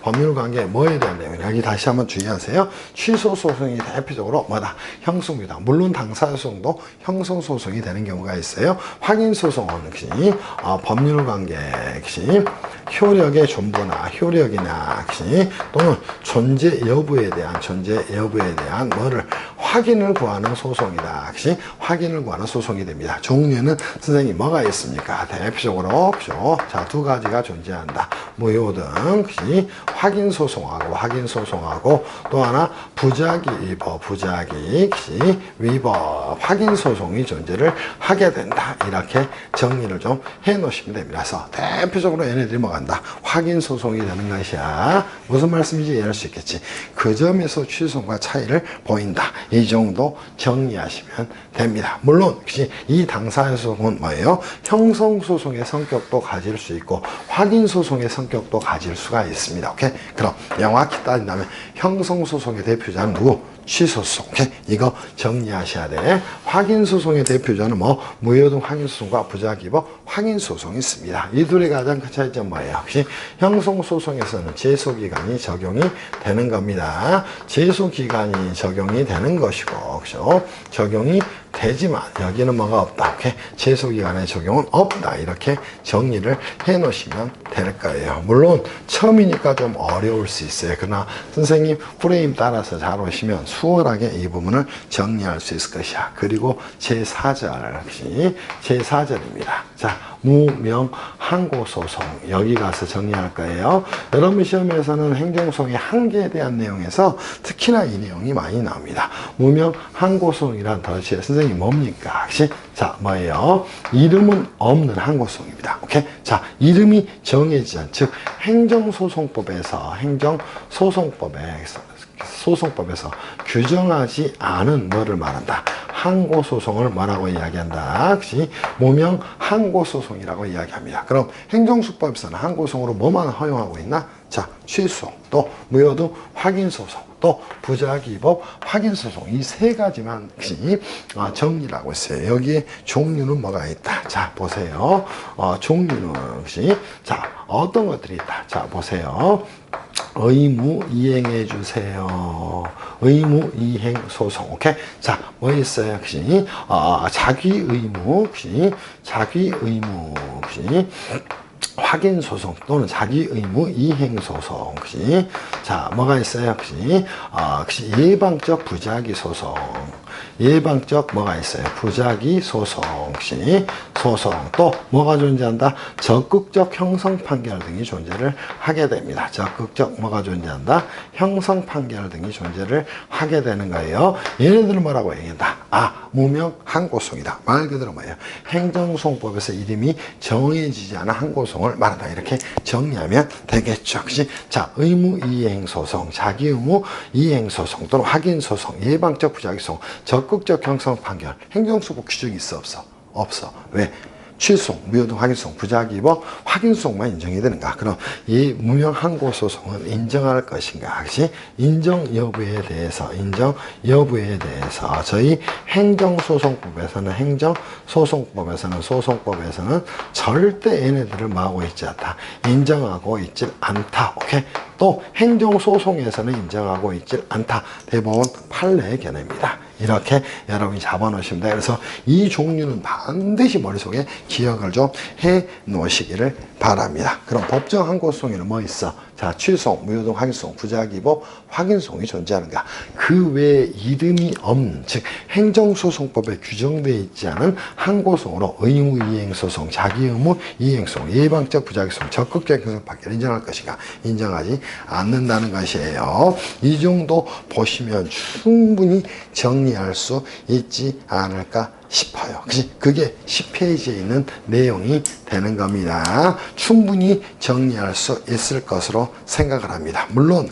법률관계 뭐에 대한 내용, 여기 다시 한번 주의하세요. 취소소송이 대표적으로 뭐다? 형성입니다. 물론 당사소송도 형성소송이 되는 경우가 있어요. 확인소송은 법률관계 효력의 존부나 효력이나 또는 존재 여부에 대한 뭐를 확인을 구하는 소송이다. 그치? 확인을 구하는 소송이 됩니다. 종류는 선생님 뭐가 있습니까? 대표적으로 그죠? 자, 두 가지가 존재한다. 무효 등 그치? 확인 소송하고 또 하나 부작위 위법, 부작위 그치? 위법, 확인 소송이 존재를 하게 된다. 이렇게 정리를 좀 해 놓으시면 됩니다. 그래서 대표적으로 얘네들이 뭐 간다? 확인 소송이 되는 것이야. 무슨 말씀인지 이해할 수 있겠지. 그 점에서 취소송과 차이를 보인다. 이 정도 정리하시면 됩니다. 물론 이 당사자 소송은 뭐예요? 형성소송의 성격도 가질 수 있고 확인소송의 성격도 가질 수가 있습니다. 오케이? 그럼 명확히 따진다면 형성소송의 대표자는 누구? 취소소송. 오케이? 이거 정리하셔야 돼. 확인소송의 대표자는 뭐 무효등 확인소송과 부작위법 확인소송이 있습니다. 이 둘의 가장 큰 차이점 뭐예요? 혹시 형성소송에서는 제소기간이 적용이 되는 겁니다. 제소기간이 적용이 되는 것이고 그죠? 적용이 되지만 여기는 뭐가 없다. 오케이? 제소기간의 적용은 없다. 이렇게 정리를 해 놓으시면 될 거예요. 물론 처음이니까 좀 어려울 수 있어요. 그러나 선생님 프레임 따라서 잘 오시면 수월하게 이 부분을 정리할 수 있을 것이야. 그리고 제4절 역시 제4절입니다. 자, 무명 항고소송 여기 가서 정리할 거예요. 여러분 시험에서는 행정소송의 한계에 대한 내용에서 특히나 이 내용이 많이 나옵니다. 무명 항고소송이란 덫이 선생님 뭡니까? 자, 뭐예요? 이름은 없는 항고소송입니다. 오케이? 자, 이름이 정해지지 않은 즉 행정소송법에서 소송법에서 규정하지 않은 뭐를 말한다. 항고소송을 뭐라고 이야기한다? 혹시 무명 항고소송이라고 이야기합니다. 그럼 행정수법에서는 항고소송으로 뭐만 허용하고 있나? 자, 취소송, 또 무효등 확인소송, 또 부작위법 확인소송 이 세 가지만 정리를 하고 있어요. 여기에 종류는 뭐가 있다? 자, 보세요. 종류는 혹시 자, 어떤 것들이 있다? 자, 보세요. 의무 이행해 주세요. 의무 이행 소송. 오케이? 자, 뭐 있어요? 혹시 자기 의무, 혹시 확인 소송 또는 자기 의무 이행 소송. 혹시 자, 뭐가 있어요? 혹시 예방적 부작위 소송. 예방적 뭐가 있어요? 부작위 소송. 혹시 소송 또 뭐가 존재한다? 적극적 형성 판결 등이 존재를 하게 됩니다. 적극적 뭐가 존재한다? 형성 판결 등이 존재를 하게 되는 거예요. 얘네들은 뭐라고 얘기한다? 무명 항고소송이다. 말 그대로 뭐예요? 행정소송법에서 이름이 정해지지 않은 항고소송을 말한다. 이렇게 정리하면 되겠죠. 그치? 자, 의무 이행 소송, 자기 의무 이행 소송 또는 확인 소송, 예방적 부작위 소송, 적극적 형성 판결. 행정소송 규정이 있어 없어? 없어. 왜? 취소송, 무효등 확인소송, 부작위법 확인소송만 인정이 되는가? 그럼 이 무명 항고소송은 인정할 것인가? 혹시 인정 여부에 대해서 저희 소송법에서는 절대 얘네들을 뭐하고 있지 않다. 인정하고 있지 않다. 오케이? 또 행정소송에서는 인정하고 있지 않다. 대법원 판례의 견해입니다. 이렇게 여러분이 잡아놓으시면 돼요. 그래서 이 종류는 반드시 머릿속에 기억을 좀 해 놓으시기를 바랍니다. 그럼 법정 항고소송에는 뭐 있어? 자, 취소송, 무효등 확인소송, 부작위법 확인소송이 존재하는가? 그 외에 이름이 없는, 즉 행정소송법에 규정되어 있지 않은 항고소송으로 의무이행소송, 자기의무 이행소송, 예방적 부작위소송, 적극적 형성 판결 인정할 것인가? 인정하지 않는다는 것이에요. 이 정도 보시면 충분히 정리할 수 있지 않을까 싶어요. 그게 10페이지에 있는 내용이 되는 겁니다. 충분히 정리할 수 있을 것으로 생각을 합니다. 물론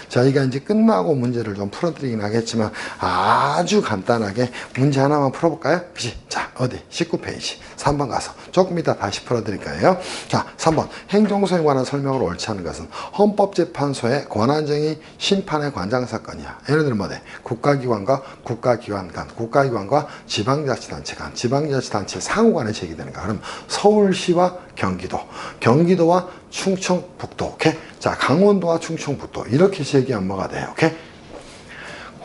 저희가 이제 끝나고 문제를 좀 풀어드리긴 하겠지만 아주 간단하게 문제 하나만 풀어볼까요? 자, 어디? 19페이지 3번 가서 조금 이따 다시 풀어드릴 거예요. 자, 3번 행정소송에 관한 설명으로 옳지 않은 것은 헌법재판소의 권한쟁의 심판의 관장사건이야. 예를 들면 뭐돼? 국가기관과 지방자치단체 간, 지방자치단체 상호 간에 제기되는가? 그럼 서울시와 경기도와 충청북도, 오케이? 자, 강원도와 충청북도 이렇게 제기하면 뭐가 돼요? 오케이?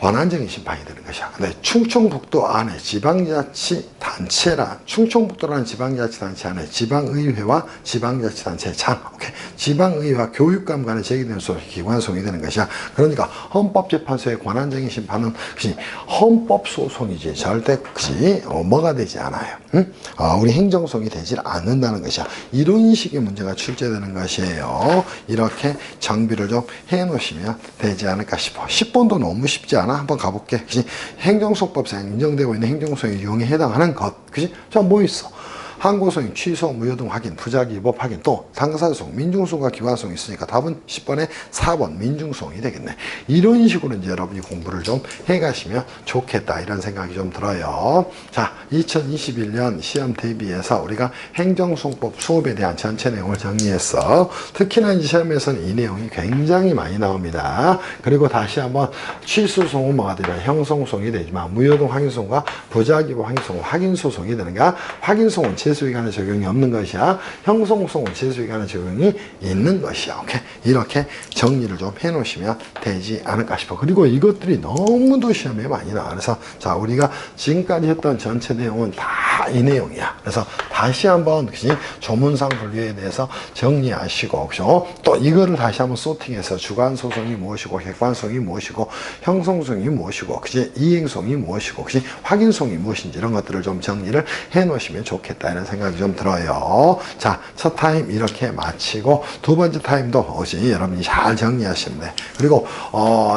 권한적인 심판이 되는 것이야. 근데 충청북도 안에 지방자치단체라, 충청북도라는 지방자치단체 안에 지방의회와 지방자치단체 오케이. 지방의회와 교육감 간에 제기되는 소속이 기관소송이 되는 것이야. 그러니까 헌법재판소의 권한적인 심판은 그치, 헌법소송이지 절대 그치, 뭐가 되지 않아요. 응? 우리 행정소송이 되질 않는다는 것이야. 이런 식의 문제가 출제되는 것이에요. 이렇게 정비를 좀 해놓으시면 되지 않을까 싶어. 10번도 너무 쉽지 않아? 한번 가볼게. 그치? 행정소법상 인정되고 있는 행정소송의 유형에 해당하는 것. 그치? 자, 뭐 있어? 항고소송, 취소, 무효등 확인, 부작위법 확인, 또 당사소송, 민중소송과 기관소송이 있으니까 답은 10번에 4번 민중소송이 되겠네. 이런 식으로 이제 여러분이 공부를 좀 해가시면 좋겠다 이런 생각이 좀 들어요. 자, 2021년 시험 대비해서 우리가 행정소송법 수업에 대한 전체 내용을 정리했어. 특히나 이제 시험에서는 이 내용이 굉장히 많이 나옵니다. 그리고 다시 한번 취소소송은 뭐가 되냐? 형성소송이 되지만 무효등 확인소송과 부작위법 확인소송, 확인소송이 되는가? 확인소송은 재수기간의 적용이 없는 것이야. 형성소송은 재수기간의 적용이 있는 것이야. 오케이. 이렇게 정리를 좀 해놓으시면 되지 않을까 싶어. 그리고 이것들이 너무도 시험에 많이 나와. 그래서 자, 우리가 지금까지 했던 전체 내용은 다 이 내용이야. 그래서 다시 한번 그치? 조문상 분류에 대해서 정리하시고, 그죠? 또 이거를 다시 한번 소팅해서 주관소송이 무엇이고, 객관소송이 무엇이고, 형성소송이 무엇이고, 그치? 이행소송이 무엇이고, 그치? 확인소송이 무엇인지 이런 것들을 좀 정리를 해 놓으시면 좋겠다 이런 생각이 좀 들어요. 자, 첫 타임 이렇게 마치고 두 번째 타임도 어제 여러분이 잘 정리하시면 돼. 그리고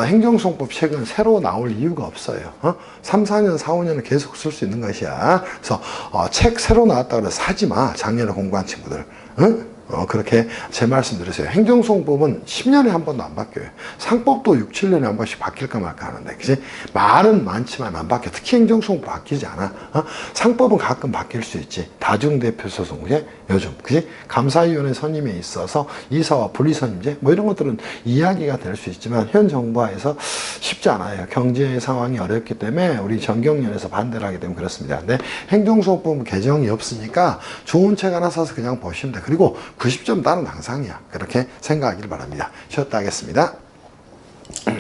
행정소송법 책은 새로 나올 이유가 없어요. 3, 4년, 4, 5년은 계속 쓸 수 있는 것이야. 그래서 책 새로 나왔다고 해서 사지 마. 작년에 공부한 친구들. 응? 그렇게 제 말씀 드리세요. 행정소송법은 10년에 한 번도 안 바뀌어요. 상법도 6, 7년에 한 번씩 바뀔까 말까 하는데, 그지? 말은 많지만 안 바뀌어. 특히 행정소송법 바뀌지 않아. 상법은 가끔 바뀔 수 있지. 다중대표소송, 그지? 요즘, 그지? 감사위원회 선임에 있어서 이사와 분리선임제, 뭐 이런 것들은 이야기가 될 수 있지만, 현 정부하에서 쉽지 않아요. 경제 상황이 어렵기 때문에 우리 정경련에서 반대를 하게 되면 그렇습니다. 근데 행정소송법 개정이 없으니까 좋은 책 하나 사서 그냥 보시면 돼. 그리고 90점 따는 당상이야. 그렇게 생각하기를 바랍니다. 쉬었다 하겠습니다.